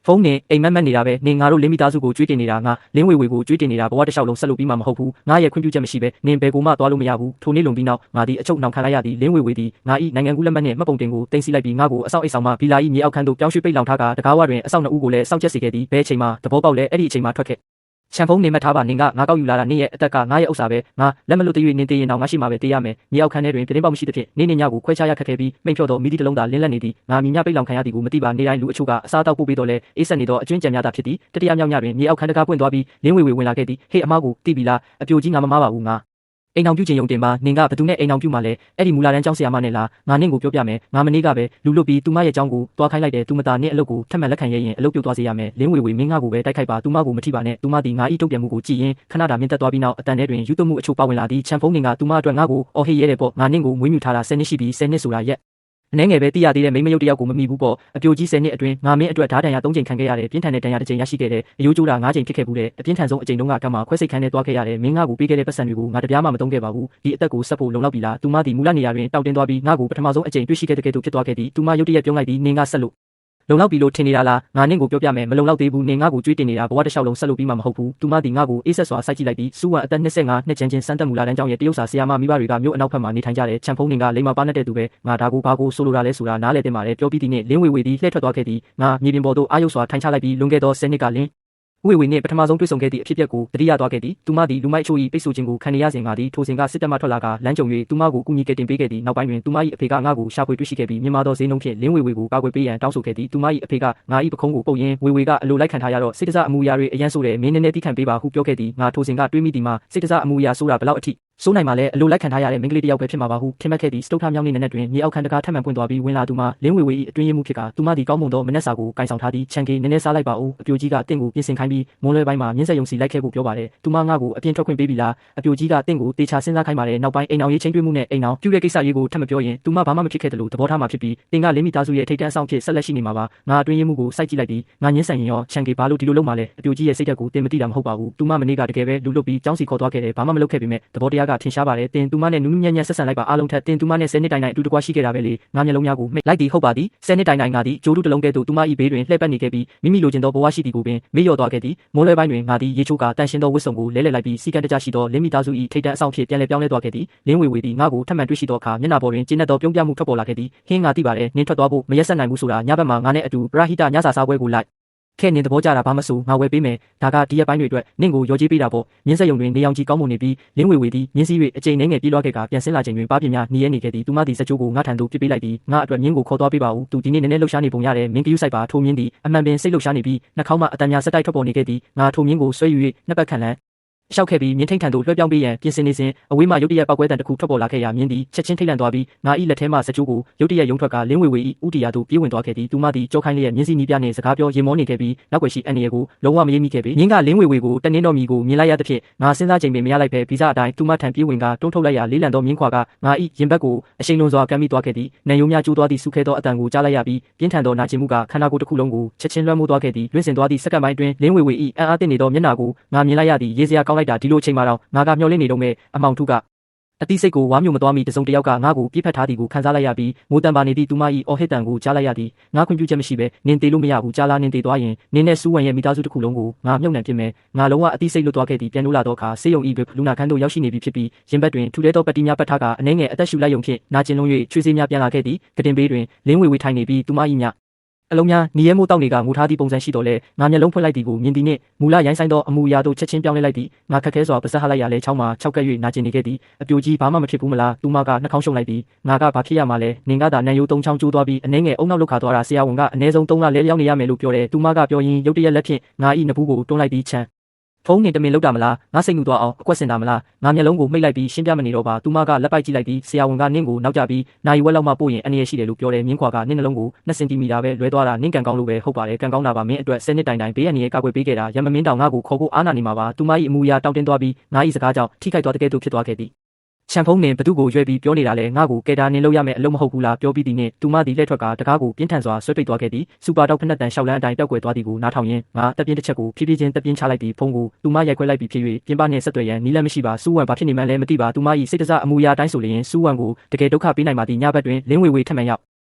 းဖုန်းနဲ့အိမ်မက်မက်နေတာပဲနင်ငါတို့လင်းမိသားစုကိုကြွေးတင်နေတာငါလင်းဝေဝေကိုကြွေးတင်နေတာဘဝတစ်လျှောက်လုံးဆက်လို့ပြီးမှမဟုတ်ဘူးငါရဲ့ခွင့်ပြုချက်မရှိပဲနင်ဘယ်ကိုမှသွားလို့မရဘူးထိုနေ့လုံပြီးနောက်ငါဒီအချုပ်နှောင်ခံလိုက်ရသည်လင်းဝေဝေသည်ငါဤနိုင်ငံကူးလက်မှတ်နဲ့မှတ်ပုံတင်ကိုတင်စီလိုက်ပြီးငါကိုအဆောက်အိမ်ဆောင်မှဘီလာဤမြေအောက်ခန်းသို့ပြောင်းရွှေ့ပိတ်လောင်ထားကတကားဝတွင်အဆောက်နှစ်ဦးကိုလည်းစောင့်ချက်စီခဲ့သည်ဘဲအချိန်မှသဘောပေါက်လဲအဲ့ဒီအချိန်မှထွက်ခဲ့ချံဖုံးနေမှတ်ထားပါနင်ကငါကောက်ယူလာတာနင်ရဲ့အသက်ကငါရဲ့ဥစ္စာပဲငါလက်မလွတ်သေး၍နင်သေးရင်တော့ငါရှိမှာပဲတေးရမယ်မြေအောက်ခန်းထဲတွင်ပြတင်းပေါက်မရှိသဖြင့်နင်းနေညကိုခွဲခြားရခက်ခဲပြီးမိန့်ဖြော့သောမိသည့်တစ်လုံးသာလင်းလက်နေသည်ငါမြင်ညပိတ်လောင်ခံရသည်ကိုမသိပါနေတိုင်းလူအချို့ကအစားတောက်ပို့ပေးတော့လဲအေးဆက်နေသောအကျွင်းကြံများသာဖြစ်သည်တတိယမြောက်ညတွင်မြေအောက်ခန်းတကားပွင့်သွားပြီးလင်းဝေဝေဝင်လာခဲ့သည်ဟေ့အမားကိုတိပြီလားအပြိုကြီးငါမမားပါဘူးငါအိမ်အောင်ပြုခြင်းယုံတင်ပါနင်ကဘသူနဲ့အိမ်အောင်ပြုမှလဲအဲ့ဒီမူလာတန်းကျောင်းဆရာမနဲ့လားငါနင့်ကိုပြောပြမယ်ငါမနေ့ကပဲလူလွတ်ပြီးသူမရဲ့ကျောင်းကိုတွားခိုင်းလိုက်တယ်သူမသားနင့်အလုပ်ကိုထပ်မံလက်ခံရရင်အလုပ်ပြုတ်သွားစေရမယ်လင်းဝေဝေမင်းငါကိုပဲတိုက်ခိုက်ပါသူမကိုမထိပါနဲ့သူမသည်ငါဤတုတ်ပြန်မှုကိုကြည့်ရင်ခဏတာမြင့်တက်သွားပြီးနောက်အတန်ထဲတွင်ယူသွမှုအချို့ပါဝင်လာသည်ချန်ဖုံးနင်ကသူမအတွက်ငါကိုအော်ဟေးရဲတယ်ပေါ့ငါနင့်ကိုမွေးမြူထားတာ10နှစ်ရှိပြီ10နှစ်ဆိုတာရက်အနေငယ်ပဲသိရသေးတဲ့မိမရုပ်တယောက်ကိုမမိဘူးပေါ့အပြိုကြီး10နှစ်အတွင်းငါမင်းအတွက်ဓာတ်တန်ရ3ချိန်ခံခဲ့ရတယ်ပြင်းထန်တဲ့တန်ရတစ်ချိန်ရရှိခဲ့တယ်အယိုးကျိုးတာ9ချိန်ဖြစ်ခဲ့ဘူးတဲ့အပြင်းထန်ဆုံးအချိန်တုန်းကကမှခွဲစိတ်ခန်းထဲသွားခဲ့ရတယ်မင်းငါကိုပေးခဲ့တဲ့ပတ်စံတွေကိုငါတပြားမှမသုံးခဲ့ပါဘူးဒီအသက်ကိုဆက်ဖို့လုံလောက်ပြီလားသူမသည်မူလနေရာတွင်တောက်တင်သွားပြီးငါကိုပထမဆုံးအချိန်တွေ့ရှိခဲ့တဲ့ကဲ့သို့ဖြစ်သွားခဲ့သည်သူမရုတ်တရက်ပြုံးလိုက်ပြီးနင်ကဆက်လို့လုံလောက်ပြီလို့ထင်နေတာလားငါနင့်ကိုပြောပြမယ်မလုံလောက်သေးဘူးနင်ငါကိုကြွေးတင်နေတာဘဝတစ်လျှောက်လုံးဆက်လို့ပြီးမှမဟုတ်ဘူးသူမသည်ငါကိုအေးဆက်စွာစိုက်ကြည့်လိုက်ပြီးစူးဝံအသက်25နှစ်ချင်းစမ်းတက်မူလာတန်းကြောင့်ရဲ့တရုတ်စာဆရာမမိဘတွေကမြို့အနောက်ဘက်မှာနေထိုင်ကြတယ်ချန်ဖုံးနင်ကလိမ္မာပါနဲ့တဲ့သူပဲငါဒါကိုဘာကိုဆိုလိုတာလဲဆိုတာနားလေတင်ပါတယ်ပြောပြီးသည်နှင့်လင်းဝေဝေသည်လှည့်ထွက်သွားခဲ့သည်ငါမြေပြင်ပေါ်သို့အာရုံစွာထိုင်ချလိုက်ပြီးလွန်ခဲ့သော10နှစ်ကလင်းဝေဝေနှင့်ပထမဆုံးတွေ့ဆုံခဲ့သည့်အဖြစ်အပျက်ကိုတတိယသွားခဲ့သည်သူမသည်လူမိုက်အချို့၏ပိတ်ဆို့ခြင်းကိုခံနေရစဉ်ငါသည်ထိုစဉ်ကစစ်တပ်မှထွက်လာကလမ်းကြုံ၍သူမကိုကူညီကယ်တင်ပေးခဲ့သည်နောက်ပိုင်းတွင်သူမ၏အဖေကငါကိုရှာဖွေတွေ့ရှိခဲ့ပြီးမြန်မာသောဈေးနှုန်းဖြင့်လင်းဝေဝေကိုကာကွယ်ပေးရန်တောင်းဆိုခဲ့သည်သူမ၏အဖေကငါ၏ပခုံးကိုပုတ်ရင်းဝေဝေကအလိုလိုက်ခံထားရတော့စိတ်တစအမှုရာတွေအရန်ဆိုးတယ်မင်းနည်းနည်းတိခံပေးပါဟုပြောခဲ့သည်ငါထိုစဉ်ကတွေးမိသည်မှာစိတ်တစအမှုရာဆိုးတာဘလောက်အထိစိုးနိုင်မှာလဲအလိုလိုက်ခံထားရတဲ့မိန်းကလေးတစ်ယောက်ပဲဖြစ်မှာပါဟုထင်မှတ်ခဲ့သည်စတုထမြောင်းနေနဲ့တွင်မြေအောက်ခန်းတကားထပ်မံပွင့်သွားပြီးဝင်လာသူမှလင်းဝေဝေ၏အတွင်းရမှုဖြစ်ကသူမသည်ကောင်းမွန်သောမနက်စာကိုကင်ဆောင်ထားသည်ချန်ကေနည်းနည်းစားလိုက်ပါဦးအပြိုကြီးကတင့်ကိုပြင်ဆင်ခိုင်းပြီးမွန်းလွဲပိုင်းမှာမြင်းဆက်ယုံစီလိုက်ခဲ့ဖို့ပြောပါတယ်သူမငါ့ကိုအပြင်ထွက်ခွင့်ပေးပြီလားအပြိုကြီးကတင့်ကိုတေချာစဉ်းစားခိုင်းပါတယ်နောက်ပိုင်းအိမ်အောင်ရေးချင်းတွေ့မှုနဲ့အိမ်အောင်ပြုတဲ့ကိစ္စရေးကိုထပ်မပြောရင်သူမဘာမှမဖြစ်ခဲ့တယ်လို့သဘောထားမှာဖြစ်ပြီးတင်ကလင်းမိသားစုရဲ့ထိတ်တန့်အဆောင်ဖြစ်ဆက်လက်ရှိနေမှာပါငါအတွင်းရမှုကိုစိုက်ကြည့်လိုက်ပြီးငါညင်းဆန်ရင်ရောချန်ကေဘာလို့ဒီလိုလုပ်မှလဲအပြိုကြီးရဲ့စိတ်ဓာတ်ကိုတင်မသိတာမဟုတ်ပါဘူးသူမမနေ့ကတကယ်ပဲလူလွတ်ပြီးကျောင်းစီခေါ်သွားခဲ့တယ်ဘာမှမလုပ်ခဲ့ပေမဲ့သဘောတရားကထင်ရှားပါတယ်တင်သူမနဲ့နူးနူးညံ့ညံ့ဆက်ဆံလိုက်ပါအားလုံးထက်တင်သူမနဲ့10နှစ်တိုင်တိုင်အတူတကွရှိခဲ့တာပဲလေငါမျက်လုံးများကိုမိတ်လိုက်သည်ဟုတ်ပါသည်10နှစ်တိုင်တိုင်ငါသည်ကျိုးတူတစ်လုံးကဲ့သို့သူမ၏ဘေးတွင်လှည့်ပတ်နေခဲ့ပြီးမိမိလိုချင်သောဘဝရှိသည်ကိုပင်မေ့လျော့သွားခဲ့သည်မိုးလွဲပိုင်းတွင်ငါသည်ရေချိုးကတန်ရှင်းသောဝတ်စုံကိုလဲလှယ်လိုက်ပြီးစီကံတကြရှိသောလင်းမိသားစု၏ထိတ်တန့်အဆောင်ဖြစ်ပြန်လည်ပြောင်းလဲသွားခဲ့သည်လင်းဝေဝေသည်ငါကိုထပ်မံတွေ့ရှိသောအခါမျက်နှာပေါ်တွင်ကျဉ်းတဲ့သောပြုံးပြမှုထွက်ပေါ်လာခဲ့သည်ဟင်းငါသိပါတယ်နင်းထွက်သွားဖို့မရက်ဆက်နိုင်ဘူးဆိုတာညဘက်မှာငါနဲ့အတူပရာဟိတညစာစားပွဲကိုလိုက်ခဲနင်သဘောကျတာဘာမဆိုငါဝယ်ပေးမယ်ဒါကဒီရက်ပိုင်းတွေအတွက်နင့်ကိုရော်ကြေးပေးတာပေါ့မြင်းဆက်ယုံတွင်နေအောင်ကြီးကောင်းမွန်နေပြီးလင်းဝေဝေသည်မြင်းစည်း၍အကျိန်နှဲငယ်ပြေးလွှားခဲ့ကပြန်ဆင်းလာချိန်တွင်ပါးပြင်းများနှီးရဲနေခဲ့သည်သူမသည်စကြိုးကိုငါထံသို့ပစ်ပေးလိုက်သည်ငါအတွက်မြင်းကိုခေါ်သွားပေးပါဦးသူဒီနေ့နည်းနည်းလှုပ်ရှားနေပုံရတယ်မင်းကယူဆိုင်ပါထိုမြင်းသည်အမှန်ပင်စိတ်လှုပ်ရှားနေပြီးနှာခေါင်းမှအတန်များဆက်တိုက်ထွက်ပေါ်နေခဲ့သည်ငါထိုမြင်းကိုဆွဲယူ၍နှစ်ပတ်ခန့်လန်းရှောက်ခဲ့ပြီးမြင်းထိန်ထံသို့လွှဲပြောင်းပေးရန်ပြင်ဆင်နေစဉ်အဝေးမှရုတ်တရက်ပောက်ကွဲတံတစ်ခုထွက်ပေါ်လာခဲ့ရာမြင်းသည်ချက်ချင်းထိတ်လန့်သွားပြီးငါ၏လက်ထဲမှစကြိုးကိုရုတ်တရက်ယုံထွက်ကလင်းဝေဝေ၏ဥတီယာသို့ပြေးဝင်သွားခဲ့သည်သူမသည်ကြောခိုင်းလျက်မြင်းစီနီးပြနှင့်စကားပြောရင်မောနေခဲ့ပြီးနောက်ွယ်ရှိအန်နီယေကိုလုံးဝမရိပ်မိခဲ့ပေမြင်းကလင်းဝေဝေကိုတနင်းတော်မီကိုမြင်လိုက်ရသဖြင့်ငါစဉ်းစားချိန်ပင်မရလိုက်ပဲဗီဇအတိုင်းသူမထံပြေးဝင်ကတွန်းထုတ်လိုက်ရာလေးလံသောမြင်းခွာကငါ၏ရင်ဘတ်ကိုအရှိန်လွန်စွာကမ်းမိသွားခဲ့သည်နံရိုးများကျိုးသွားသည့်ဆုခဲသောအတန်ကိုကြားလိုက်ရပြီးပြင်းထန်သောနာကျင်မှုကခန္ဓာကိုယ်တစ်ခုလုံးကိုချက်ချင်းလွှမ်းမိုးသွားခဲ့သည်လွင့်စင်သွားသည့်စက္ကန့်ပိုင်းအတွင်းလင်းဝေဝေ၏အံ့အားသင့်နေသောမျက်နှာကိုငါမြင်လိုက်ရသည်ရေးစရာကောင်းလိုက်တာဒီလိုအချိန်မှတော့ငါကမျောလင့်နေတော့မဲ့အမောင်ထုက အတိစိတ်ကိုဝါမျိုးမသွားမီတစုံတယောက်ကငါ့ကိုပြစ်ဖက်ထားသည်ကိုခံစားလိုက်ရပြီးမိုးတန်ပါနေသည့်သူမ၏အော်ဟစ်တန်ကိုကြားလိုက်ရသည်ငါခွင့်ပြုချက်မရှိဘဲနင်တေလို့မရဘူးကြားလားနင်တေသွားရင်နင်နဲ့စူးဝံရဲ့မိသားစုတစ်ခုလုံးကိုငါမြုပ်နှံပြစ်မယ်ငါလုံးဝအတိစိတ်လွတ်သွားခဲ့သည်ပြန်လို့လာတော့အခါဆေးရုံဤလူနာခန်းသို့ရောက်ရှိနေပြီဖြစ်ပြီးရင်ဘတ်တွင်ထူလဲသောပတ်တီးများပတ်ထားကအနှဲငယ်အသက်ရှူလိုက်ယုံဖြင့်နာကျင်လုံး၍ချွေးစေးများပြန်လာခဲ့သည်ကတင်ဘေးတွင်လင်းဝေဝေထိုင်နေပြီးသူမ၏မြအလုံးများနီရဲမိုးတောက်တွေကငိုထားသည့်ပုံစံရှိတော်လဲငါမျက်လုံးဖွင့်လိုက်သည်ကိုမြင်သည်နှင့်မူလရိုင်းဆိုင်သောအမူအရာတို့ချက်ချင်းပြောင်းလဲလိုက်သည်ငါခက်ခဲစွာပါးစပ်ဟလိုက်ရလဲချောင်းမှာ၆ကက်၍နာကျင်နေခဲ့သည်အပြိုကြီးဘာမှမဖြစ်ဘူးမလားသူမကနှာခေါင်းရှုံလိုက်သည်ငါကဘာဖြစ်ရမှာလဲနင်ကသာနံရိုး၃ချောင်းကျိုးသွားပြီးအနှဲငယ်အုံနောက်လောက်ခါသွားတာဆရာဝန်ကအနည်းဆုံး၃လလဲလျောင်းနေရမယ်လို့ပြောတယ်သူမကပြောရင်းရုတ်တရက်လက်ဖြင့်ငါ၏နဘူးကိုတွန်းလိုက်သည်ချမ်းဖုန်းနဲ့တမင်လောက်တာမလားငါစိတ်နှူသွားအောင်အကွက်စင်တာမလားငါမျက်လုံးကိုမှိတ်လိုက်ပြီးရှင်းပြမနေတော့ပါသူမကလက်ပိုက်ကြည့်လိုက်ပြီးဆရာဝန်ကနင့်ကိုနောက်ကျပြီးနိုင်ဝက်လောက်မှပို့ရင်အနေရရှိတယ်လို့ပြောတယ်မြင်းခွာကနင့်နှလုံးကို2စင်တီမီတာပဲလွဲသွားတာနင့်ကန်ကောင်းလို့ပဲဟုတ်ပါတယ်ကန်ကောင်းတာပါမင်းအတွက်10နှစ်တိုင်တိုင်ဘေးရန်ရဲ့ကောက်ွယ်ပေးခဲ့တာရမမင်းတောင်ငါ့ကိုခေါ်ဖို့အားနာနေမှာပါသူမ၏အမူအရာတောင်းတင်းသွားပြီးငါ၏စကားကြောင့်ထိခိုက်သွားတဲ့ကဲ့သို့ဖြစ်သွားခဲ့သည်ချန်ဖုံးနင်ဘသူကိုရွေးပြီးပြောနေတာလဲငါ့ကိုကဲတာနင်လို့ရမယ်အလုံးမဟုတ်ဘူးလားပြောပြီးသည်နှင့်သူမသည်လက်ထွက်ကတကားကိုပြင်းထန်စွာဆွဲပိတ်သွားခဲ့သည်စူပါတော့ဖက်နှက်တန်ရှောက်လန်းအတိုင်းပျောက်ကွယ်သွားသည်ကိုနားထောင်ရင်းငါတပ်ပြင်းတစ်ချက်ကိုဖြည်းဖြည်းချင်းတပ်ပြင်းချလိုက်ပြီးဖုံးကိုသူမရိုက်ခွဲလိုက်ပြီးဖြစ်၍ပြင်ပနှင့်ဆက်သွယ်ရန်နီးလမ်းမရှိပါစူးဝံဘာဖြစ်နေမှန်းလဲမသိပါသူမ၏စိတ်တစအမူအရာတိုင်းဆိုလျင်စူးဝံကိုတကယ်ဒုက္ခပေးနိုင်ပါသည်ညဘက်တွင်လင်းဝေဝေထက်မှန်ရော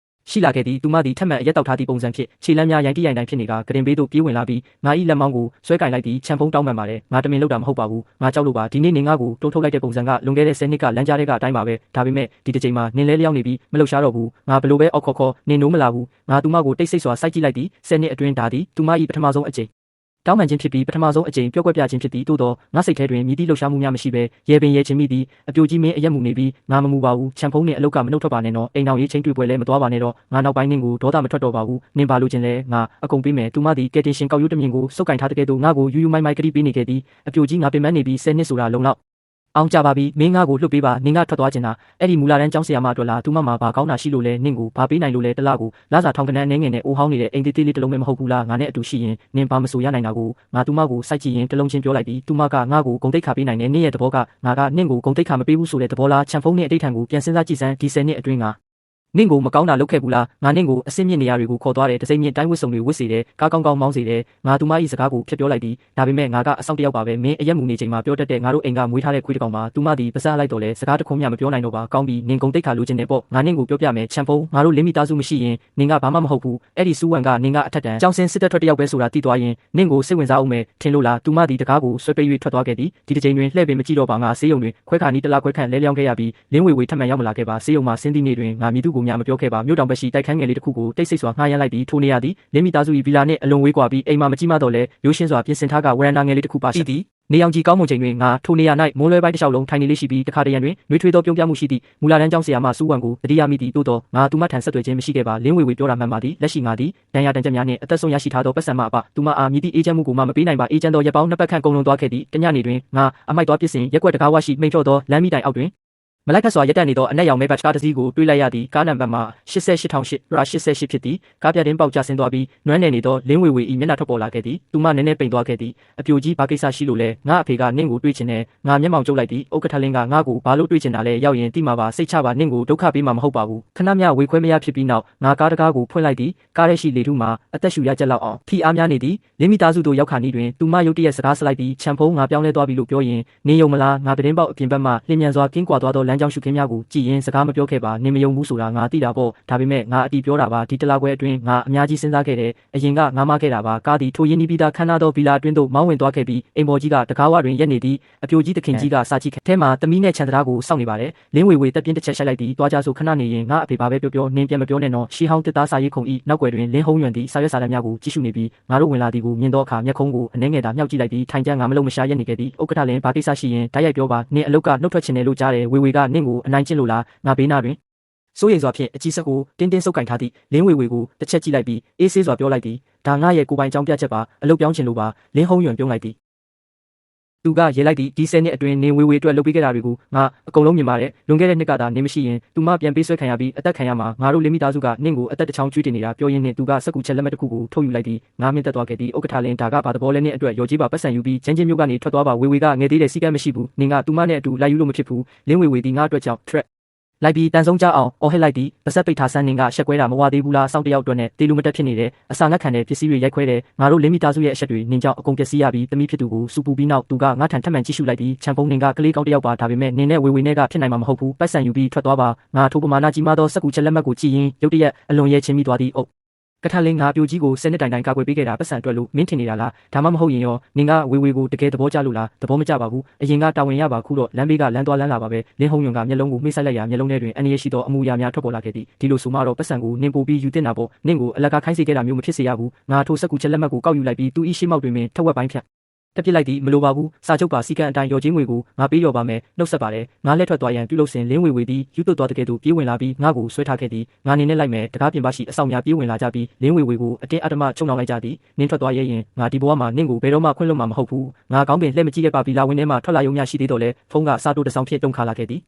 က်ရှိလာခဲ့သည်သူမသည်ထက်မှန်အရက်တောက်ထားသည့်ပုံစံဖြင့်ခြေလမ်းများရိုင်းတိရိုင်းတိုင်းဖြစ်နေကကရင်ဘေးသို့ပြေးဝင်လာပြီးငါ၏လက်မောင်းကိုဆွဲကင်လိုက်ပြီးချန်ဖုံးတောင်းပန်ပါတယ်ငါတမင်လုပ်တာမဟုတ်ပါဘူးငါကြောက်လို့ပါဒီနေ့နင်ငါ့ကိုတိုးထုတ်လိုက်တဲ့ပုံစံကလွန်ခဲ့တဲ့10နှစ်ကလမ်းကြားထဲကအတိုင်းပါပဲဒါပေမဲ့ဒီတစ်ချိန်မှာနင်လဲလျောင်းနေပြီးမလှုပ်ရှားတော့ဘူးငါဘလို့ပဲအော်ခေါ်နင်နိုးမလာဘူးငါသူမကိုတိတ်ဆိတ်စွာစိုက်ကြည့်လိုက်သည်10နှစ်အတွင်းဒါသည်သူမ၏ပထမဆုံးအကြိမ်တောင်းပန်ခြင်းဖြစ်ပြီးပထမဆုံးအကြိမ်ပြော့ကွက်ပြခြင်းဖြစ်သည်သို့သောငါစိတ်ထဲတွင်မြည်သည့်လှုပ်ရှားမှုများမရှိဘဲရဲပင်ရဲချင်းမိသည်အပြိုကြီးမင်းအရက်မှုနေပြီးငါမမူပါဘူးချန်ဖုံးနှင့်အလုတ်ကမနှုတ်ထွက်ပါနဲ့နော်အိမ်တော်ရေးချင်းတွေ့ပွဲလဲမသွားပါနဲ့တော့ငါနောက်ပိုင်းနင်းကိုဒေါသမထွက်တော့ပါဘူးနင်ပါလို့ခြင်းလဲငါအကုန်ပေးမယ်သူမသည်ကဲတင်ရှင်ကောက်ရိုးတမြင်ကိုစုပ်ကင်ထားတဲ့ကဲ့သို့ငါကိုယူယူမိုင်းမိုင်းကတိပေးနေခဲ့သည်အပြိုကြီးငါပင်ပန်းနေပြီး10နှစ်ဆိုတာလုံလောက်အောင်ကြပါပြီမင်းငါကိုလှုပ်ပေးပါနင်ကထွက်သွားချင်တာအဲ့ဒီမူလာတန်းကျောင်းဆရာမအတွက်လားသူမမှာဘာကောင်းတာရှိလို့လဲနင့်ကိုဘာပေးနိုင်လို့လဲတလားကိုလာစာထောင်ကနန်းအနေငယ်နဲ့အိုးဟောင်းနေတဲ့အိမ်သေးသေးလေးတစ်လုံးပဲမဟုတ်ဘူးလားငါနဲ့အတူရှိရင်နင်ဘာမဆိုရနိုင်တာကိုငါသူမကိုစိုက်ကြည့်ရင်တစ်လုံးချင်းပြောလိုက်ပြီးသူမကငါကိုဂုံတိတ်ခါပေးနိုင်တယ်နင့်ရဲ့သဘောကငါကနင့်ကိုဂုံတိတ်ခါမပေးဘူးဆိုတဲ့သဘောလားချန်ဖုံးနဲ့အတိတ်ထံကိုပြန်စဉ်းစားကြည့်စမ်းဒီ10နှစ်အတွင်းကနင့်ကိုမကောင်းတာလုပ်ခဲ့ဘူးလားငါနင့်ကိုအစင်းမြင့်နေရာတွေကိုခေါ်သွားတယ်တစိမ့်မြင့်တိုင်းဝစ်စုံတွေဝစ်စေတယ်ကားကောင်းကောင်းမောင်းစေတယ်ငါသူမ၏စကားကိုဖျက်ပြောလိုက်သည်ဒါပေမဲ့ငါကအဆောင်တယောက်ပါပဲမင်းအရက်မူနေချိန်မှာပြောတတ်တဲ့ငါတို့အိမ်ကမွေးထားတဲ့ခွေးတစ်ကောင်ပါသူမသည်ပါးစပ်လိုက်တော့လဲစကားတစ်ခုမှမပြောနိုင်တော့ပါကောင်းပြီနင်ကုန်တိတ်ခါလိုချင်တယ်ပေါ့ငါနင့်ကိုပြောပြမယ်ချန်ဖုံးငါတို့လင်းမိသားစုမရှိရင်နင်ကဘာမှမဟုတ်ဘူးအဲ့ဒီစူးဝံကနင်ကအထက်တန်းကြောင်စင်စစ်သက်ထွက်တယောက်ပဲဆိုတာသိသွားရင်နင့်ကိုစိတ်ဝင်စားအောင်မယ်ထင်လို့လားသူမသည်တကားကိုဆွဲပိတ်၍ထွက်သွားခဲ့သည်ဒီတစ်ချိန်တွင်လှည့်ပင်မကြည့်တော့ပါငါဆေးရုံတွင်ခွဲခါနီးတလားခွဲခန့်လဲလျောင်းခဲ့ရပြီးလင်းဝေဝေထပ်မံရောက်မလာခဲ့ပါဆေးရုံမှာဆင်းသည့်နေ့တွင်ငါမြည်သူကိုများမပြောခဲ့ပါမြို့တောင်ဘက်ရှိတိုက်ခန်းငယ်လေးတစ်ခုကိုတိတ်ဆိတ်စွာငှားရမ်းလိုက်ပြီးထိုနေရသည်လင်းမိသားစု၏ဗီလာနှင့်အလွန်ဝေးကွာပြီးအိမ်မှာမကြည့်မတော့လဲရိုးရှင်းစွာပြင်ဆင်ထားကဝရန်တာငယ်လေးတစ်ခုပါရှိသည်နေအောင်ကြီးကောင်းမွန်ချိန်တွင်ငါထိုနေရာ၌မိုးလွဲပိုင်းတစ်လျှောက်လုံးထိုင်နေလေးရှိပြီးတခါတရံတွင်နှွေးထွေးသောပြုံးပြမှုရှိသည့်မူလာတန်းကျောင်းဆရာမစူးဝံကိုတတိယမိသည့်သို့သောငါသူမထံဆက်သွယ်ခြင်းမရှိခဲ့ပါလင်းဝေဝေပြောတာမှန်ပါသည်လက်ရှိငါသည်ဒဏ်ရာတန်ချက်များနှင့်အသက်ဆုံးရရှိထားသောပတ်စံမအပသူမအားမြည်သည့်အေဂျင့်မှုကိုမှမပေးနိုင်ပါအေဂျင့်သောရက်ပေါင်းနှစ်ပတ်ခန့်ကုန်လွန်သွားခဲ့သည့်တညနေတွင်ငါအမိုက်သွားပစ်စဉ်ရက်ွက်တကားဝရှိမိန်ဖြော့သောလမ်းမီတိုင်အောက်တွင်မလိုက်ခတ်စွာရက်တက်နေသောအနက်ရောင်မဲဘတ်ကားတစ်စီးကိုတွေးလိုက်ရသည်ကားနံပါတ်မှာ88008ရာ88ဖြစ်သည်ကားပြတင်းပေါက်ကျဆင်းသွားပြီးနွမ်းနယ်နေသောလင်းဝေဝေ၏မျက်နှာထွက်ပေါ်လာခဲ့သည်သူမနည်းနည်းပိန်သွားခဲ့သည်အပြိုကြီးဘာကိစ္စရှိလို့လဲငါအဖေကနင့်ကိုတွေးချင်တယ်ငါမျက်မှောင်ကျုပ်လိုက်သည်ဥက္ကဋ္ဌလင်းကငါ့ကိုဘာလို့တွေးချင်တာလဲရောက်ရင်တိမှာပါစိတ်ချပါနင့်ကိုဒုက္ခပေးမှာမဟုတ်ပါဘူးခဏမျှဝေခွဲမရဖြစ်ပြီးနောက်ငါကားတကားကိုဖွင့်လိုက်သည်ကားရဲ့ရှိလေထုမှာအသက်ရှူရချက်လောက်အောင်ဖီအားများနေသည်လင်းမိသားစုတို့ရောက်ခါနီးတွင်သူမရုတ်တရက်စကားဆလိုက်ပြီးချန်ဖုံးငါပြောင်းလဲသွားပြီလို့ပြောရင်နေယုံမလားငါပတင်းပေါက်အပြင်ဘက်မှလျင်မြန်စွာကင်းကွာသွားသောလမ်းကြောင်းရှုခင်းများကိုကြည့်ရင်စကားမပြောခဲ့ပါနင်မယုံဘူးဆိုတာငါသိတာပေါ့ဒါပေမဲ့ငါအတီးပြောတာပါဒီတလားခွဲအတွင်းငါအများကြီးစဉ်းစားခဲ့တယ်အရင်ကငါမခဲ့တာပါကားသည်ထိုရင်းနီးပြီးသားခန်းနာသောဗီလာအတွင်းသို့မောင်းဝင်သွားခဲ့ပြီးအိမ်ပေါ်ကြီးကတကားဝတွင်ရက်နေသည်အပြိုကြီးသခင်ကြီးကစာကြည့်ခဲထဲမှာသမီးနဲ့ခြံတရားကိုစောင့်နေပါတယ်လင်းဝေဝေတက်ပြင်းတစ်ချက်ရှိုက်လိုက်သည်တွားကြဆိုခဏနေရင်ငါအဖေဘာပဲပြောနင်ပြန်မပြောနဲ့နော်ရှီဟောင်းတစ်သားစာရေးခုံဤနောက်ွယ်တွင်လင်းဟုံးရွံသည့်စာရွက်စာတမ်းများကိုကြည့်ရှုနေပြီးငါတို့ဝင်လာသည်ကိုမြင်သောအခါမျက်ခုံးကိုအနှဲငယ်သာမြှောက်ကြည့်လိုက်ပြီးထိုင်ကြငါမလုံးမရှားရက်နေခဲ့သည်ဥက္ကဋ္ဌလင်းဘာကိစ္စရှိရင်ဓာတ်ရိုက်ပြောပါနင်အလုတ်ကနှုတ်ထွက်ချင်တယ်လို့ကြားတယ်ဝေဝေကနင့်ကိုအနိုင်ကျင့်လို့လားငါဘေးနာတွင်စိုးရိမ်စွာဖြင့်အကြီးစက်ကိုတင်းတင်းဆုပ်ကင်ထားသည့်လင်းဝေဝေကိုတစ်ချက်ကြည့်လိုက်ပြီးအေးဆေးစွာပြောလိုက်သည်ဒါငါရဲ့ကိုယ်ပိုင်ကြောင်းပြချက်ပါအလုပ်ပြောင်းချင်လို့ပါလင်းဟုံးရွံပြုံးလိုက်သည်သူကရေးလိုက်သည်ဒီ10နှစ်အတွင်းနေဝေဝေအတွက်လုပ်ပေးခဲ့တာတွေကိုငါအကုန်လုံးမြင်ပါတယ်လွန်ခဲ့တဲ့နှစ်ကသာနေမရှိရင်သူမပြန်ပေးဆွဲခံရပြီးအသက်ခံရမှာငါတို့လင်းမိသားစုကနင့်ကိုအသက်တစ်ချောင်းကျွေးတင်နေတာပြောရင်းနဲ့သူကစက်ကူချက်လက်မှတ်တစ်ခုကိုထုတ်ယူလိုက်သည်ငါမြင့်တက်သွားခဲ့သည်ဥက္ကဋ္ဌလင်းဒါကဘာသဘောလဲနဲ့အတွက်ရော်ကြီးပါပတ်စံယူပြီးချမ်းချင်းမျိုးကနေထွက်သွားပါဝေဝေကငယ်သေးတဲ့စီကံမရှိဘူးနင်ကသူမနဲ့အတူလိုက်ယူလို့မဖြစ်ဘူးလင်းဝေဝေဒီငါအတွက်ကြောင့် threat လိုက်ပြီးတန်ဆုံးကြအောင်အော်ဟစ်လိုက်သည်ပါဆက်ပိတ်ထားဆန်းနင်းကရှက်ကွဲတာမဝသေးဘူးလားအဆောင်တယောက်အတွက်နဲ့တေလူမတက်ဖြစ်နေတယ်အစာငတ်ခံတဲ့ပစ္စည်းတွေရိုက်ခွဲတယ်ငါတို့လင်းမီသားစုရဲ့အချက်တွေနင်းကြောင့်အကုန်ပျက်စီးရပြီးတမိဖြစ်သူကိုစူပူပြီးနောက်သူကငါထန်ထက်မှန်ကြည့်ရှုလိုက်ပြီးချန်ဖုံနင်းကကလေးကောင်းတယောက်ပါဒါပေမဲ့နင်းနဲ့ဝေဝေနဲ့ကဖြစ်နိုင်မှာမဟုတ်ဘူးပိုက်ဆံယူပြီးထွက်သွားပါငါထိုးပမာဏကြီးမားသောစက်ကူချက်လက်မှတ်ကိုကြည့်ရင်ရုတ်တရက်အလွန်ရဲချင်းမိသွားသည်အုပ်ကထလင်းငါပြိုကြီးကို10နှစ်တိုင်ကာကွယ်ပေးခဲ့တာပတ်စံအတွက်လို့မင်းထင်နေတာလားဒါမှမဟုတ်ရင်ရောနင်ကဝေဝေကိုတကယ်သဘောကျလို့လားသဘောမကျပါဘူးအရင်ကတာဝန်ရပါခုတော့လမ်းဘေးကလမ်းသွားလမ်းလာပါပဲလင်းဟုံယုံကမျက်လုံးကိုမှိတ်ဆိုင်လိုက်ရာမျက်လုံးထဲတွင်အန္တရာယ်ရှိသောအမူအရာများထွက်ပေါ်လာခဲ့သည်ဒီလိုဆိုမှတော့ပတ်စံကိုနင်ပို့ပြီးယူတင်တာပေါ့နင်ကိုအလကားခိုင်းစေခဲ့တာမျိုးမဖြစ်စေရဘူးငါထိုးစက်ကူချက်လက်မှတ်ကိုကောက်ယူလိုက်ပြီးသူ၏ရှေ့မောက်တွင်ပင်ထက်ဝက်ပိုင်းဖြတ်တက်ပြစ်လိုက်သည်မလိုပါဘူးစာချုပ်ပါစီကံအတိုင်းရော်ချင်းငွေကိုငါပေးရော်ပါမယ်နှုတ်ဆက်ပါတယ်ငါလက်ထွက်သွားရန်ပြုလုပ်စဉ်လင်းဝေဝေသည်ယူသွတ်သွားတဲ့ကဲ့သို့ပြေးဝင်လာပြီးငါကိုဆွဲထားခဲ့သည်ငါနေနဲ့လိုက်မယ်တကားပြင်ပါရှိအဆောင်များပြေးဝင်လာကြပြီးလင်းဝေဝေကိုအတင်းအဓမ္မချုံနှောင်လိုက်ကြသည်နင်းထွက်သွားရဲ့ရင်ငါဒီဘဝမှာနင့်ကိုဘယ်တော့မှခွင့်လွှတ်မှာမဟုတ်ဘူးငါကောင်းပင်လှည့်မကြည့်ခဲ့ပါပြီလာဝင်ထဲမှာထွက်လာရုံများရှိသေးတော့လဲဖုန်းကစာတိုးတစ်ဆောင်ဖြစ်တုံခါလာခဲ့သည်